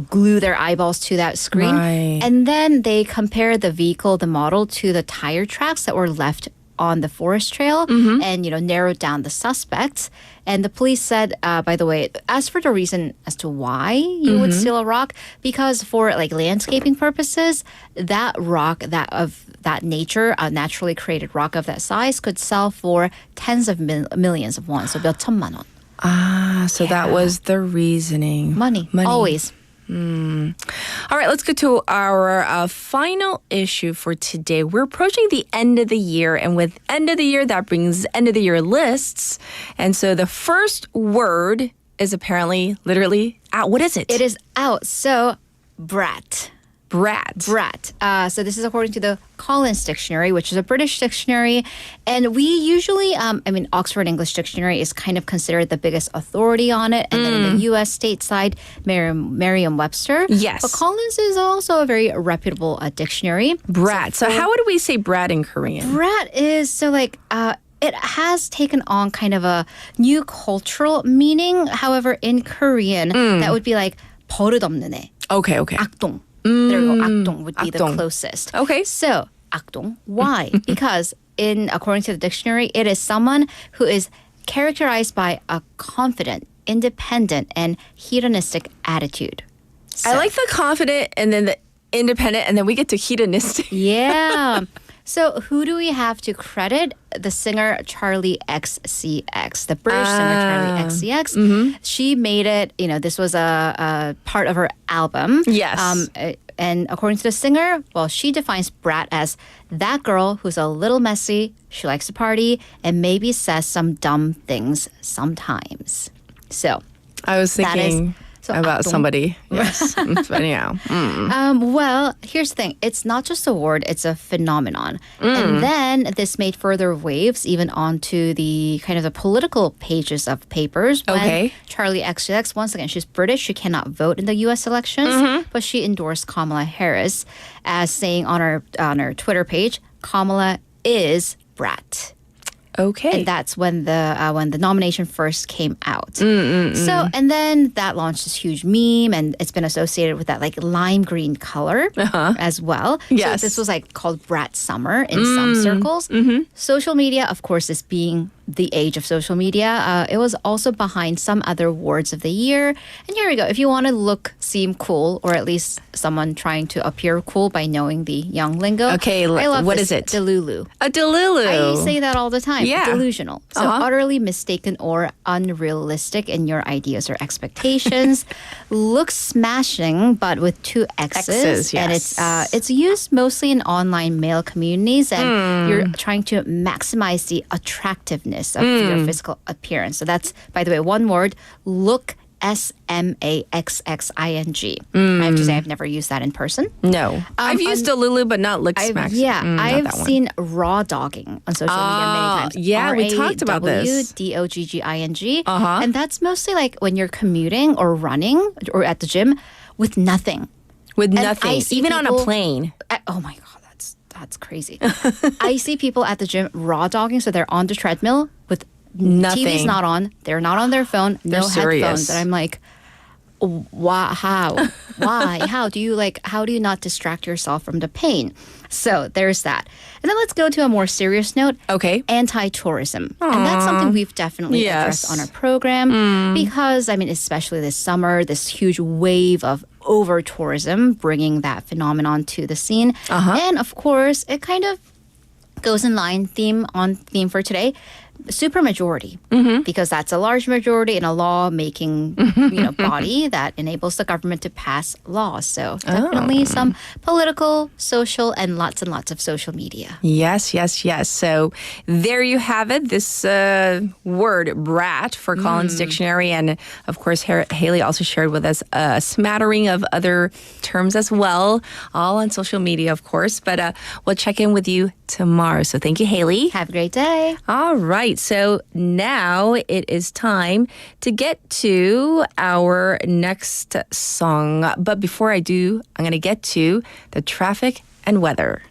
glue their eyeballs to that screen. Right. And then they compare the vehicle, the model, to the tire tracks that were left on the forest trail and, narrowed down the suspects. And the police said, by the way, as for the reason as to why you would steal a rock, because for like landscaping purposes, that rock, that of that nature, a naturally created rock of that size could sell for tens of millions of won, so 몇 천만 원. So that was the reasoning. Money. Always. All right, let's get to our final issue for today. We're approaching the end of the year, and with end of the year, that brings end of the year lists. And so the first word is apparently literally out. What is it? It is out. So, brat. Brat. So this is according to the Collins Dictionary, which is a British dictionary. And we usually, Oxford English Dictionary is kind of considered the biggest authority on it. And then in the U.S. stateside, Merriam-Webster. Yes. But Collins is also a very reputable dictionary. Brat. So how would we say brat in Korean? Brat is, it has taken on kind of a new cultural meaning. However, in Korean, that would be like 버릇없는 애. Okay. 악동. There you go. 악동 would be the closest. Okay. So, 악동. Why? Because according to the dictionary, it is someone who is characterized by a confident, independent, and hedonistic attitude. I like the confident and then the independent, and then we get to hedonistic. Yeah. So who do we have to credit? The singer Charlie XCX, the British singer Charlie XCX. She made it, this was a part of her album. Yes. And according to the singer, well, she defines brat as that girl who's a little messy, she likes to party, and maybe says some dumb things sometimes. So I was thinking about 악동. somebody. Yes. But anyhow. Well, here's the thing. It's not just a word, it's a phenomenon. And then this made further waves even onto the kind of the political pages of papers. When Charlie XCX, once again, she's British. She cannot vote in the U.S. elections, but she endorsed Kamala Harris as saying on her Twitter page, Kamala is brat. Okay. And that's when the nomination first came out. So, and then that launched this huge meme, and it's been associated with that like lime green color as well. Yes. So this was like called Brat Summer in some circles. Social media, of course, is being the age of social media. It was also behind some other words of the year. And here we go. If you want to seem cool, or at least someone trying to appear cool by knowing the young lingo. Okay, I love what this. is it? Delulu. A delulu. I say that all the time. Yeah. Delusional. So utterly mistaken or unrealistic in your ideas or expectations. Looks smashing, but with two X's. X's, And yes. it's used mostly in online male communities, and you're trying to maximize the attractiveness of your physical appearance. So that's, by the way, one word, look. SMAXXING. I have to say I've never used that in person. No. I've used Delulu, but not lick smack. I've seen raw dogging on social media many times. Yeah, we talked about this. RAWDOGGING. And that's mostly like when you're commuting or running or at the gym with nothing. With And I nothing. see Even on a people- plane. Oh my God, that's crazy. I see people at the gym raw dogging, so they're on the treadmill with Nothing. TV's not on. They're not on their phone. No serious. headphones. And I'm like, why? How? Why? How do you not distract yourself from the pain? So there's that. And then let's go to a more serious note. Okay. Anti-tourism. And that's something we've definitely addressed on our program because, I mean, especially this summer, this huge wave of over-tourism bringing that phenomenon to the scene. And of course, it kind of goes in line theme for today. Supermajority, because that's a large majority in a law-making body that enables the government to pass laws. So definitely some political, social, and lots of social media. Yes. So there you have it. This word, brat, for Collins Dictionary. And of course, Haley also shared with us a smattering of other terms as well, all on social media, of course. But we'll check in with you tomorrow. So thank you, Haley. Have a great day. All right. So now it is time to get to our next song. But before I do, I'm going to get to the traffic and weather.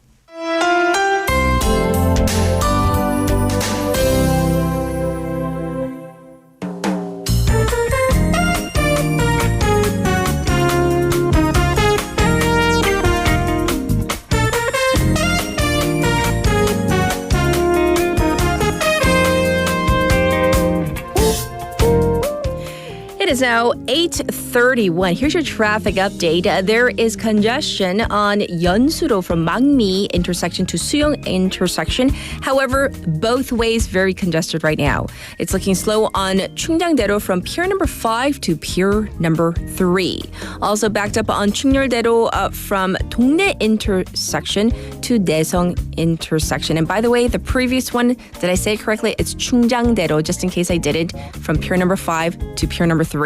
It is now 8:31. Here's your traffic update. There is congestion on Yeonsu-do from Mangmi intersection to Suyeong intersection. However, both ways very congested right now. It's looking slow on Chungryang-daero from pier number 5 to pier number 3. Also backed up on Chungnyeol-daero from Dongnae intersection to Daesung intersection. And by the way, the previous one, did I say it correctly? It's Chungryang-daero, just in case I didn't, from pier number 5 to pier number 3.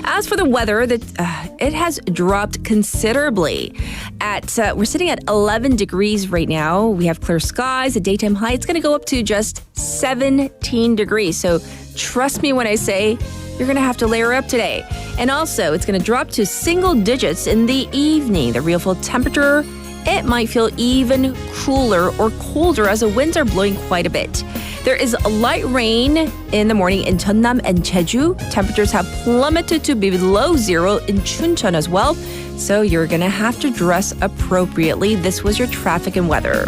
As for the weather, it has dropped considerably. We're sitting at 11 degrees right now. We have clear skies. The daytime high, it's going to go up to just 17 degrees. So trust me when I say you're going to have to layer up today. And also, it's going to drop to single digits in the evening. The real full temperature, it might feel even cooler or colder as the winds are blowing quite a bit. There is light rain in the morning in Jeonnam and Jeju. Temperatures have plummeted to below zero in Chuncheon as well. So you're going to have to dress appropriately. This was your traffic and weather.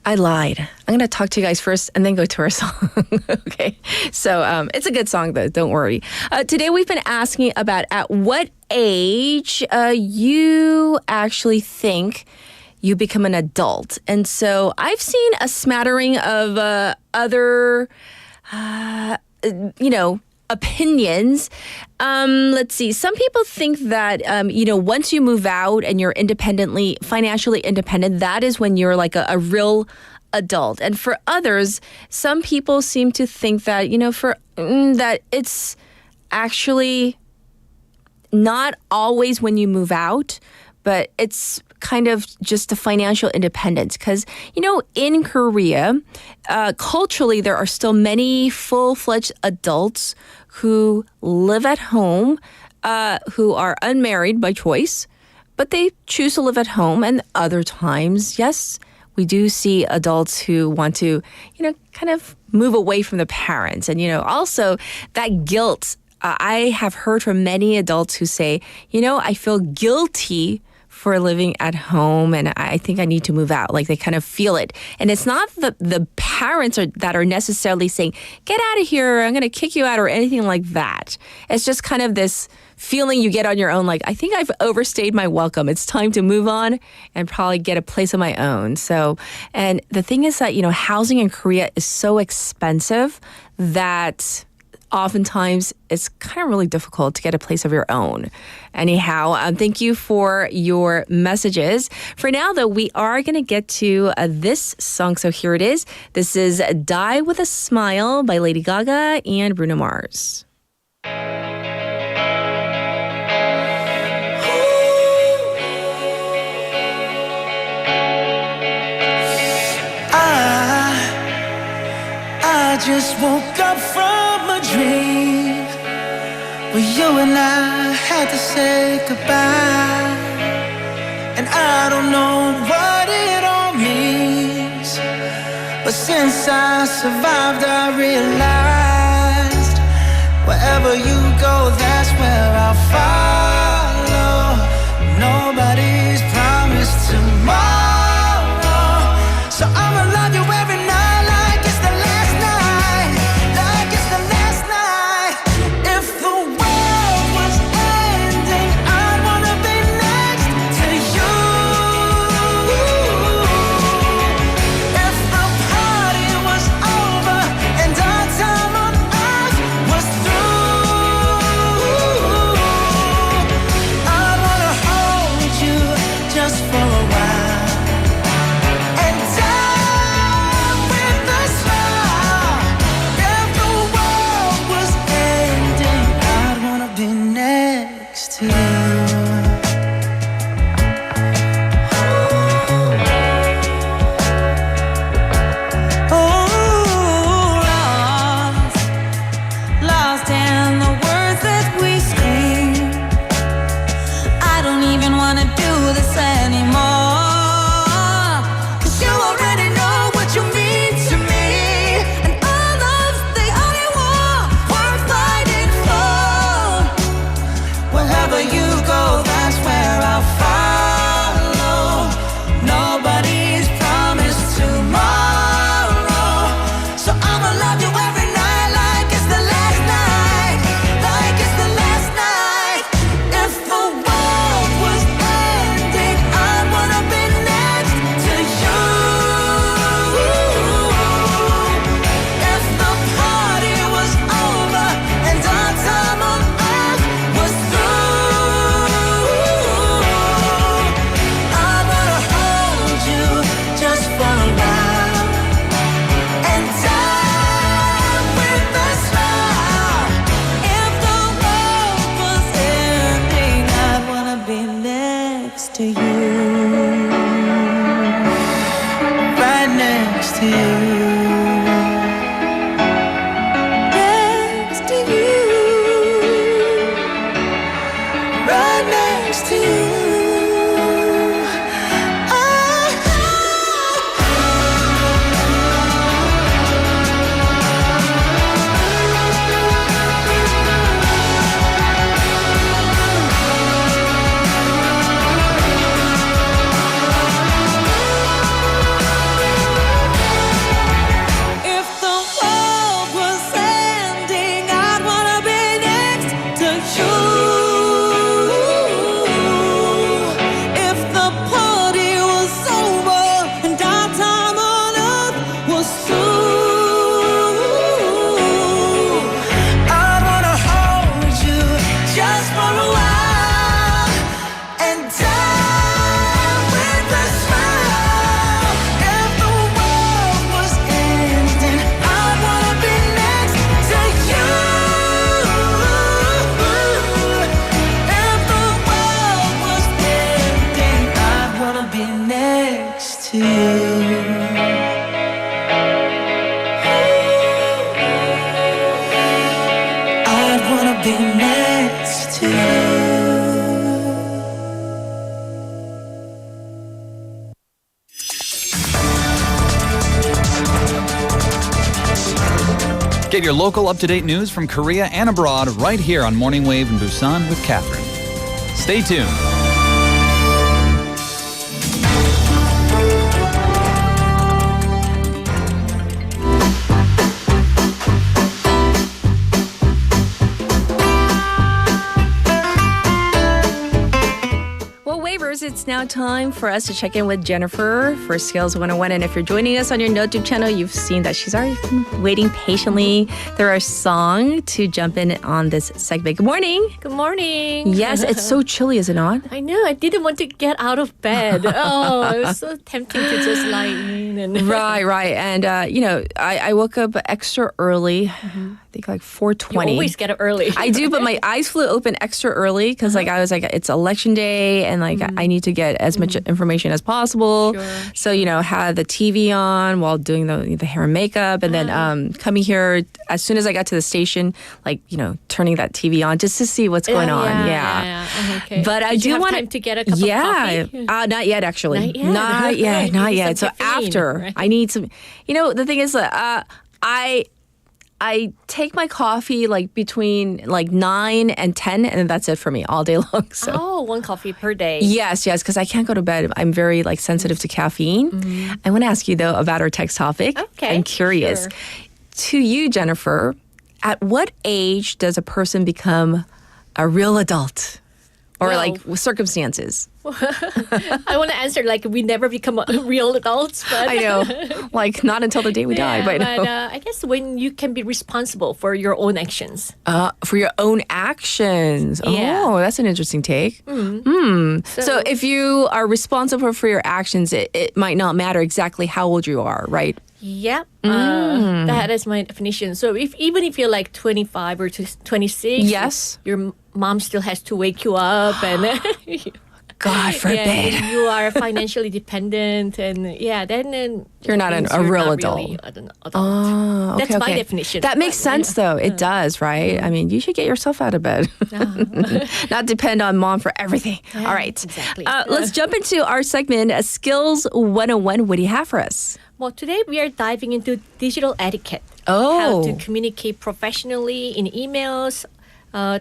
I lied. I'm going to talk to you guys first and then go to our song. Okay. So it's a good song, though. Don't worry. Today, we've been asking about at what age you actually think you become an adult. And so I've seen a smattering of other, opinions. Let's see. Some people think that, once you move out and you're financially independent, that is when you're like a real adult. And for others, some people seem to think that, that it's actually not always when you move out, but it's kind of just the financial independence. Because, in Korea, culturally, there are still many full-fledged adults who live at home, who are unmarried by choice, but they choose to live at home. And other times, yes, we do see adults who want to, kind of move away from the parents. And, also that guilt. I have heard from many adults who say, I feel guilty for living at home and I think I need to move out. Like they kind of feel it. And it's not the parents that are necessarily saying, get out of here, I'm going to kick you out or anything like that. It's just kind of this feeling you get on your own, like, I think I've overstayed my welcome. It's time to move on and probably get a place of my own. So, and the thing is that, housing in Korea is so expensive that oftentimes it's kind of really difficult to get a place of your own. Anyhow, thank you for your messages. For now, though, we are going to get to this song. So here it is. This is Die With a Smile by Lady Gaga and Bruno Mars. I just woke up from a dream where you and I had to say goodbye. And I don't know what it all means, but since I survived I realized wherever you go, that's where I'll follow. Nobody's promised tomorrow, so I'ma love you every night. to you. I'd wanna be next to you. Get your local up-to-date news from Korea and abroad right here on Morning Wave in Busan with Catherine. Stay tuned. It's now time for us to check in with Jennifer for Skills 101. And if you're joining us on your YouTube channel, you've seen that she's already been waiting patiently through our song to jump in on this segment. Good morning. Good morning. Yes, it's so chilly, is it not? I know. I didn't want to get out of bed. Oh, it was so tempting to just lie in. And Right. And, I woke up extra early. I think like 4:20. You always get up early. I do, but my eyes flew open extra early because I was like, it's election day and I need to get as much information as possible. Sure. So, had the TV on while doing the hair and makeup and then coming here as soon as I got to the station, turning that TV on just to see what's going on. Yeah. Okay. But I Did do you have want time to get a cup of coffee? Not yet actually. Not yet. Not You need yet. So some caffeine, after right? I need some, the thing is I take my coffee between 9 and 10 and that's it for me all day long. So. Oh, one coffee per day. Yes, because I can't go to bed. I'm very sensitive to caffeine. I want to ask you though about our text topic. Okay, I'm curious. sure. To you, Jennifer, at what age does a person become a real adult? Or circumstances? I want to answer we never become real adults. But I know. Not until the day we die. But I guess when you can be responsible for your own actions. For your own actions. Yeah. Oh, that's an interesting take. So if you are responsible for your actions, it might not matter exactly how old you are, right? Yeah, that is my definition. So even if you're 25 or 26, yes, your mom still has to wake you up and God forbid you are financially dependent and then you're not a real adult. Really an adult. Oh, okay, That's my definition. That makes sense though. It does, right? I mean, you should get yourself out of bed. Not depend on mom for everything. Yeah, all right. Exactly. Let's jump into our segment, Skills 101. What do you have for us? Well, today we are diving into digital etiquette. Oh. How to communicate professionally in emails,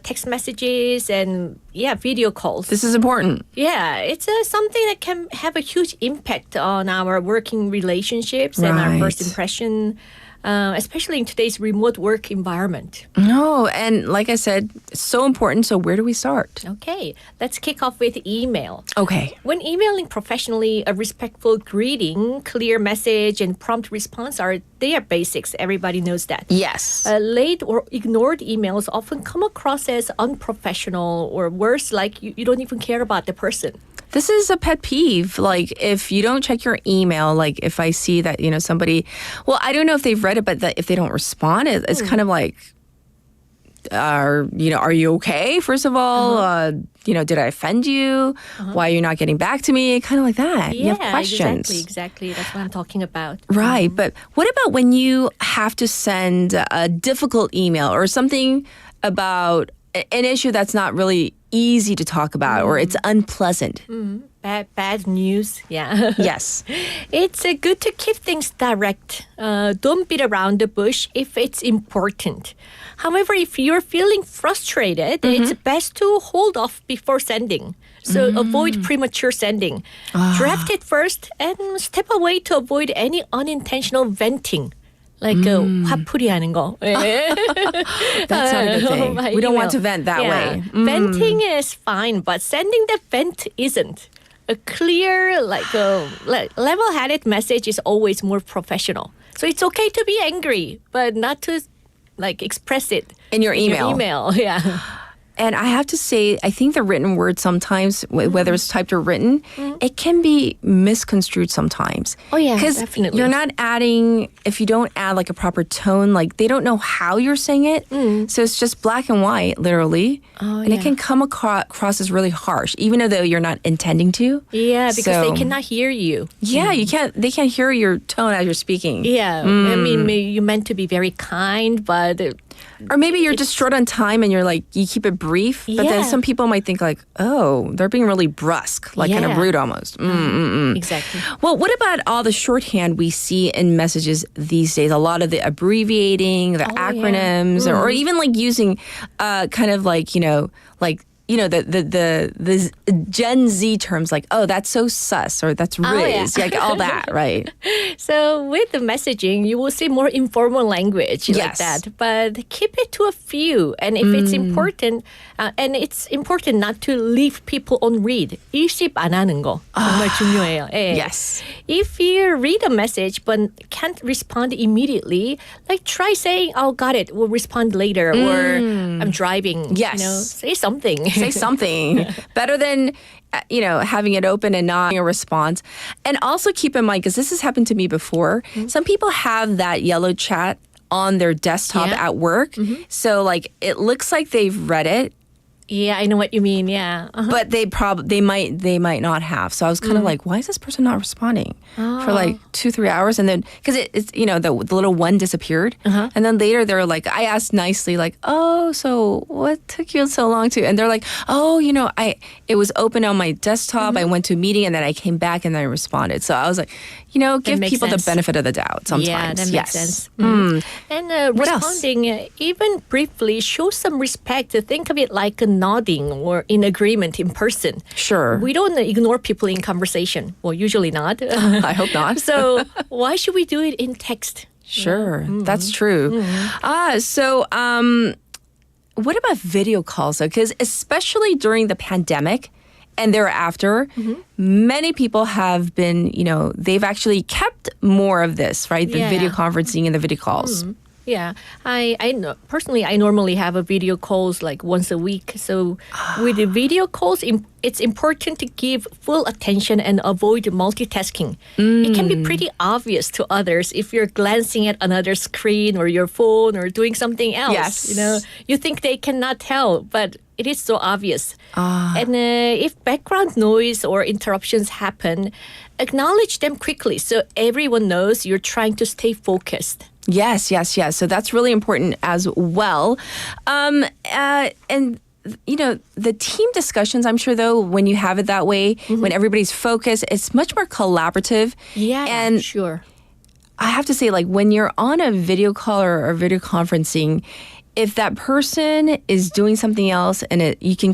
text messages, and video calls. This is important. Yeah, it's something that can have a huge impact on our working relationships and our first impression, especially in today's remote work environment. No, and like I said, it's so important. So where do we start? Okay, let's kick off with email. Okay. When emailing professionally, a respectful greeting, clear message, and prompt response they are basics. Everybody knows that. Yes. Late or ignored emails often come across as unprofessional or worse, you don't even care about the person. This is a pet peeve. If you don't check your email, if I see that, somebody, well, I don't know if they've read it, but if they don't respond, it's kind of are you okay? First of all, did I offend you? Why are you not getting back to me? Kind of like that. Yeah, you have questions. Exactly. That's what I'm talking about. Right. But what about when you have to send a difficult email or something about an issue that's not really easy to talk about or it's unpleasant? Bad news. Yeah. Yes. It's good to keep things direct. Don't beat around the bush if it's important. However, if you're feeling frustrated, it's best to hold off before sending. So avoid premature sending. Draft it first and step away to avoid any unintentional venting. 화풀이 하는 거. That's not a good thing. We don't want to vent that way. Venting is fine, but sending the vent isn't. A clear, level-headed message is always more professional. So it's okay to be angry, but not to express it in your email. Yeah. And I have to say, I think the written word sometimes, whether it's typed or written, it can be misconstrued sometimes. Oh, yeah, Because definitely. you're not adding, if you don't add like a proper tone, like they don't know how you're saying it. So it's just black and white, literally. And it can come across as really harsh, even though you're not intending to. Yeah, because So- they cannot hear you. Yeah, they can't hear your tone as you're speaking. Yeah, I mean, maybe you meant to be very kind, but Or maybe you're just short on time and you're like, you keep it brief. But then Yeah. some people might think like, oh, they're being really brusque, like kind of Yeah. rude almost. exactly. Well, what about all the shorthand we see in messages these days? A lot of the abbreviating, the acronyms, or even like using kind of like, the Gen Z terms like, oh, that's so sus, or that's riz, yeah. like all that, right? So with the messaging, you will see more informal language like Yes. that, but keep it to a few. And if it's important, and it's important not to leave people on read. 일십 안 하는 거 정말 중요해요. 예. Yes. If you read a message but can't respond immediately, like try saying, "Oh, got it. We'll respond later," or "I'm driving." Yes. Say something. Say something. Better than, having it open and not a response. And also keep in mind, because this has happened to me before, some people have that yellow chat on their desktop at work. So like it looks like they've read it, Yeah, I know what you mean. Yeah. but they might not have. So I was kind of like, why is this person not responding for like 2-3 hours? And then because it's the little one disappeared, and then later they're like, I asked nicely like, oh, so what took you so long to? And they're like, oh, it was open on my desktop. I went to a meeting and then I came back and then I responded. So I was like, give makes people sense. the benefit of the doubt sometimes. Yeah, that makes sense. And What else? responding, even briefly, show some respect. Think of it like a nodding or in agreement in person. Sure. We don't ignore people in conversation. Well, usually not. I hope not. So why should we do it in text? Sure, that's true. So what about video calls though? Because especially during the pandemic and thereafter, many people have been, they've actually kept more of this, right? The Yeah. video conferencing and the video calls. Yeah, I know, personally, I normally have a video calls like once a week. So with the video calls, it's important to give full attention and avoid multitasking. It can be pretty obvious to others if you're glancing at another screen or your phone or doing something else. Yes. You think they cannot tell, but it is so obvious. And if background noise or interruptions happen, acknowledge them quickly so everyone knows you're trying to stay focused. Yes. So that's really important as well. And the team discussions, I'm sure, though, when you have it that way, when everybody's focused, it's much more collaborative. Yeah, and sure. I have to say, like, when you're on a video call or video conferencing, if that person is doing something else, and you can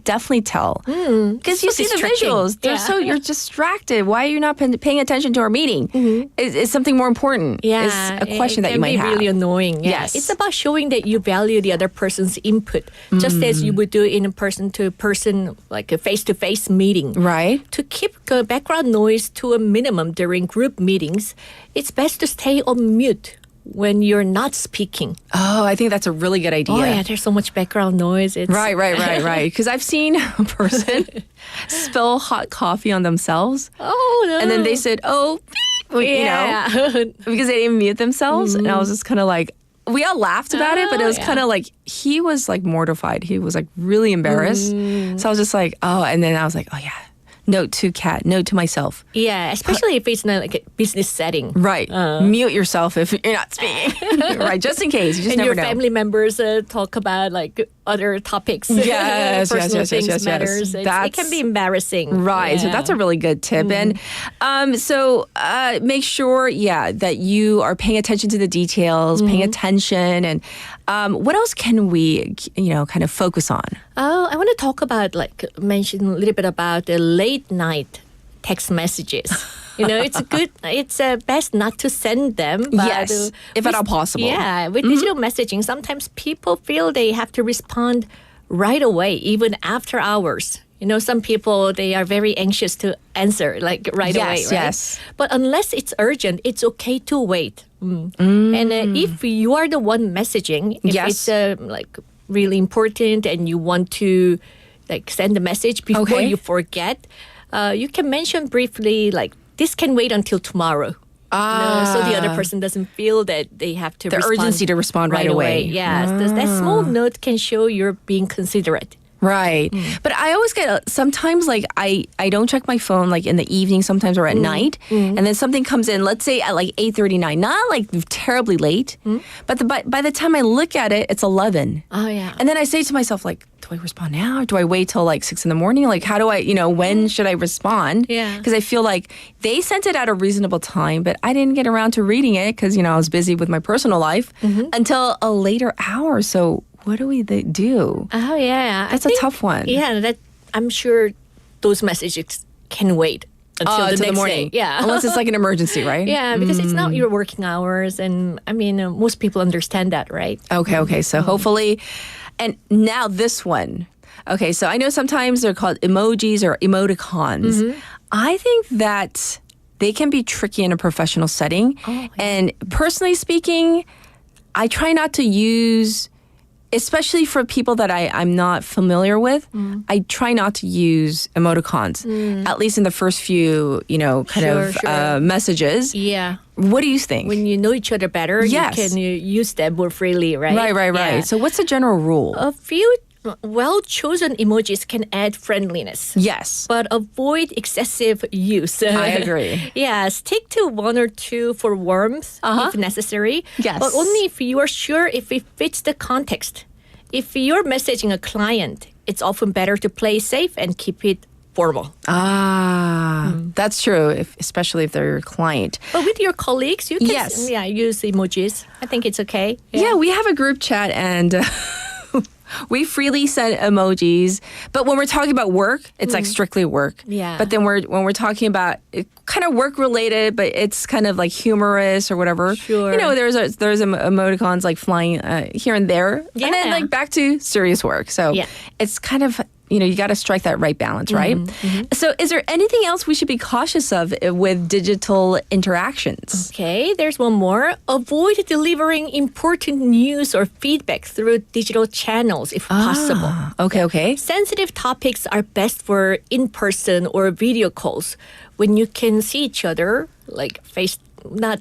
definitely tell because you so see the distracting. visuals. They're you're distracted. Why are you not paying attention to our meeting? Is something more important? Yeah, is a question that you might It can have. be really annoying. Yeah. Yes. It's about showing that you value the other person's input, just as you would do in a person-to-person, like a face-to-face meeting. Right. To keep the background noise to a minimum during group meetings, it's best to stay on mute when you're not speaking. Oh, I think that's a really good idea. Oh yeah, there's so much background noise. It's Right. Because I've seen a person spill hot coffee on themselves. Oh no. And then they said, oh, because they didn't mute themselves. And I was just kind of like, we all laughed about it, but it was kind of like, he was like mortified. He was like really embarrassed. So I was just like, oh, and then I was like, oh yeah. Note to Kat, note to myself. Yeah, especially if it's not like a business setting. Right. Mute yourself if you're not speaking. Right, just in case. You just and never your know. family members talk about like other topics. Yes, personal things yes. matters. It can be embarrassing. Right. So Yeah. that's a really good tip. And so make sure, that you are paying attention to the details, paying attention. And what else can we, kind of focus on? Oh, I want to talk about mention a little bit about the late night text messages. It's best not to send them. But, Yes, if at all possible. Yeah, with digital messaging, sometimes people feel they have to respond right away, even after hours. Some people, they are very anxious to answer right away, right? Yes. But unless it's urgent, it's okay to wait. And if you are the one messaging, if Yes. it's really important and you want to like send a message before you forget, you can mention briefly like this can wait until tomorrow. So the other person doesn't feel that they have to respond. The urgency to respond right away. Yes. That small note can show you're being considerate. Right. But I always get sometimes like I don't check my phone like in the evening sometimes or at night. And then something comes in, let's say at like 8:39, not like terribly late. But by the time I look at it, it's 11. Oh, yeah. And then I say to myself like, do I respond now or do I wait till like 6 in the morning? Like how do I, when should I respond? Yeah. Because I feel like they sent it at a reasonable time, but I didn't get around to reading it because, I was busy with my personal life until a later hour. So what do we do? Oh, yeah. That's a tough one. Yeah, I'm sure those messages can wait until the next morning. day. Yeah. Unless it's like an emergency, right? Yeah, because it's not your working hours. And I mean, most people understand that, right? Okay. So hopefully, and now this one. Okay, so I know sometimes they're called emojis or emoticons. I think that they can be tricky in a professional setting. Oh, yeah. And personally speaking, I try not to use, especially for people that I'm not familiar with, I try not to use emoticons, at least in the first few, messages. Yeah. What do you think? When you know each other better, Yes. you can use them more freely, right? Right. Yeah. So what's the general rule? A few well-chosen emojis can add friendliness. Yes. But avoid excessive use. I agree. Yeah, stick to one or two for warmth if necessary. Yes. But only if you are sure if it fits the context. If you're messaging a client, it's often better to play safe and keep it formal. That's true, especially if they're your client. But with your colleagues, you can Yes. use emojis. I think it's okay. Yeah, we have a group chat and we freely send emojis. But when we're talking about work, it's like strictly work. Yeah. But then when we're talking about kind of work related, but it's kind of like humorous or whatever. Sure. There's emoticons like flying here and there. Yeah. And then like back to serious work. So Yeah. it's kind of, you got to strike that right balance, right? So is there anything else we should be cautious of with digital interactions? Okay, there's one more. Avoid delivering important news or feedback through digital channels if possible. Okay. Sensitive topics are best for in-person or video calls when you can see each other, like not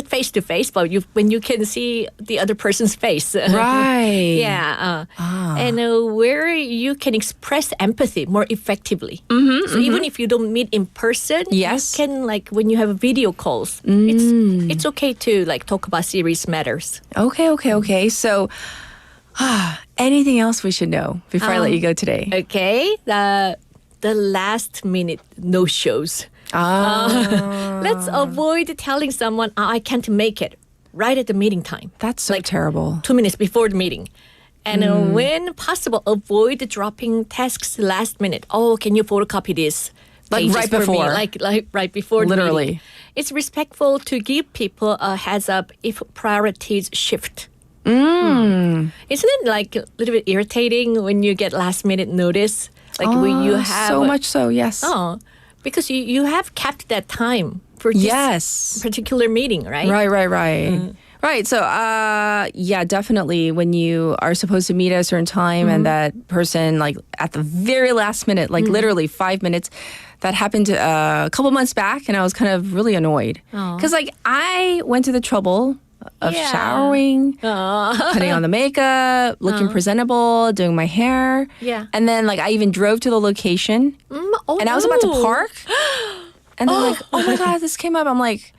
face to face, but when you can see the other person's face. Right. Yeah. And where you can express empathy more effectively. So even if you don't meet in person, Yes. you can when you have video calls, it's okay to talk about serious matters. Okay. So anything else we should know before I let you go today? Okay. The last minute no-shows. Let's avoid telling someone, I can't make it right at the meeting time. That's so terrible. 2 minutes before the meeting. And when possible, avoid dropping tasks last minute. Oh, can you photocopy this? Like pages right for me?" before. Like right before the Literally. meeting. It's respectful to give people a heads up if priorities shift. Isn't it a little bit irritating when you get last minute notice? When you have so much so, yes. Oh, because you have kept that time for this particular meeting, right? Right. Right. So, definitely when you are supposed to meet at a certain time and that person, at the very last minute, literally 5 minutes, that happened a couple months back and I was kind of really annoyed. Because, I went to the trouble of showering, putting on the makeup, looking presentable, doing my hair. Yeah. And then, I even drove to the location and I was about to park. And then, oh my God, this came up. I'm like,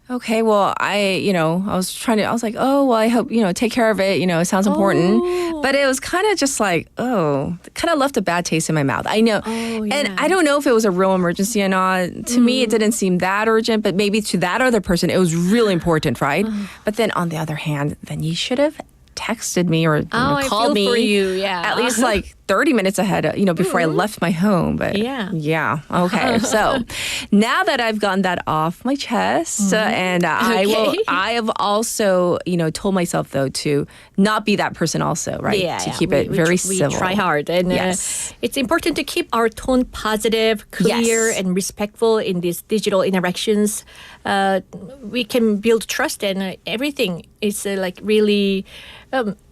okay, well, I was like, oh, well, I hope, take care of it. It sounds important. But it was kind of just kind of left a bad taste in my mouth. I know. And I don't know if it was a real emergency or not. To me, it didn't seem that urgent, but maybe to that other person, it was really important, right? But then on the other hand, then you should have texted me or called me for you, yeah. at least 30 minutes ahead, before I left my home. But yeah. Okay. So now that I've gotten that off my chest, and I have also, told myself though to not be that person also, right? To keep it very civil. We try hard, and it's important to keep our tone positive, clear, and respectful in these digital interactions. We can build trust, and everything is really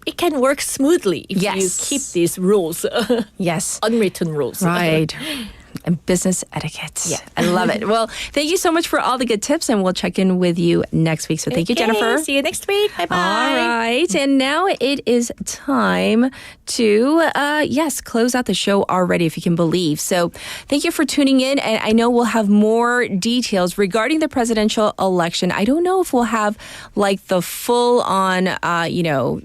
it can work smoothly if you Yes. keep these rules. Yes. Unwritten rules. Right. And business etiquette. Yeah. I love it. Well, thank you so much for all the good tips, and we'll check in with you next week. So thank you, Okay, Jennifer. See you next week. Bye bye. All right. And now it is time to, close out the show already, if you can believe. So thank you for tuning in. And I know we'll have more details regarding the presidential election. I don't know if we'll have like the full on,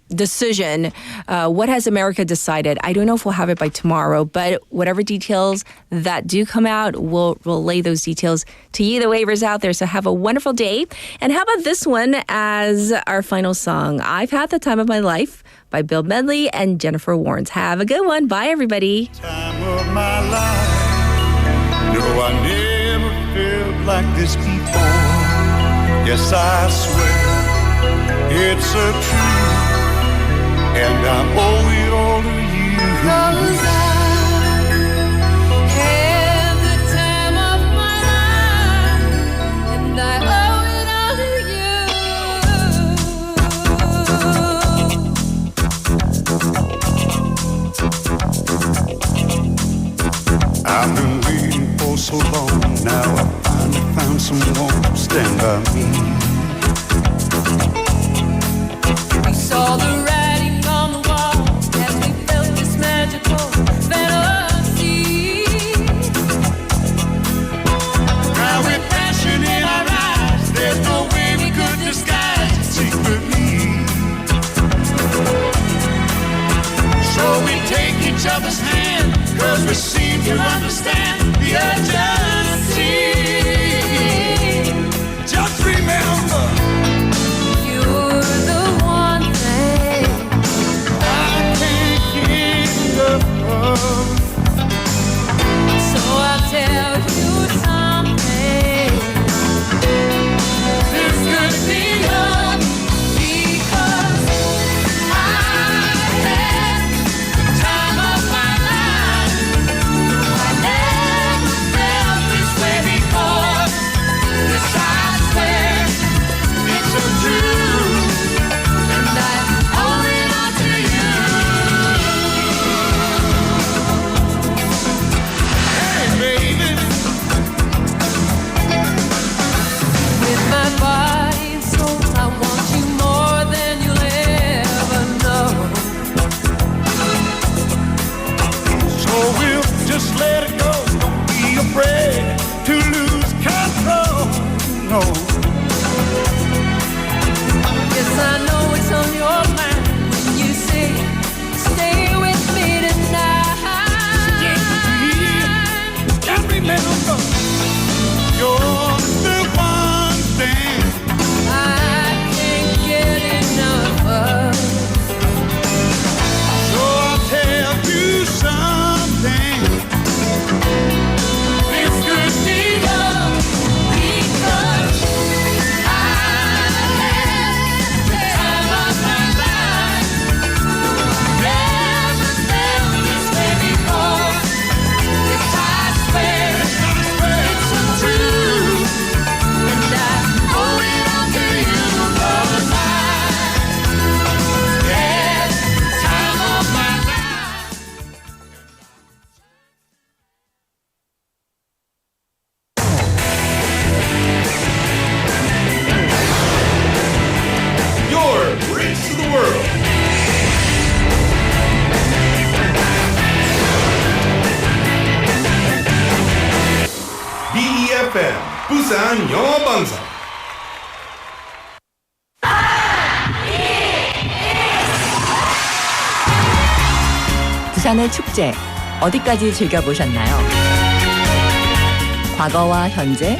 decision. What has America decided? I don't know if we'll have it by tomorrow, but whatever details that do come out, we'll relay those details to you, the wavers out there. So have a wonderful day. And how about this one as our final song? I've Had the Time of My Life by Bill Medley and Jennifer Warnes. Have a good one. Bye, everybody. Time of my life. No, I never felt like this before. Yes, I swear it's a truth, and I owe it all to you. 'Cause I had the time of my life, and I owe it all to you. I've been waiting for so long. Now I finally found someone to stand by me. We saw the writing on the wall as we felt this magical fantasy. Now with passion in our eyes, there's no way we could disguise it secretly. So we take each other's hand, 'cause we seem to understand the urgency. Just remember, you're the one thing I can't get enough of. So I'll tell you something. This could be love, because I had the time of my life. I never felt this way before. This I swear, it's a truth, and I owe it all to you. Hey, baby, with my body and soul, I want you more than you'll ever know. So we'll just let it go. Don't be afraid to lose control. No. Yes, I know it's on your mind when you say, stay with me tonight. Stay with me. And remember, you're the one thing I can't get enough of. So I'll tell you something. This could be love, because I had the time of my life. Never felt this way before. Yes, I swear it's a truth, and I owe it all to you. 'Cause I had the time of my life. Your bridge to the world. BeFM 부산 영어방송. 부산의 축제 어디까지 즐겨보셨나요? 과거와 현재,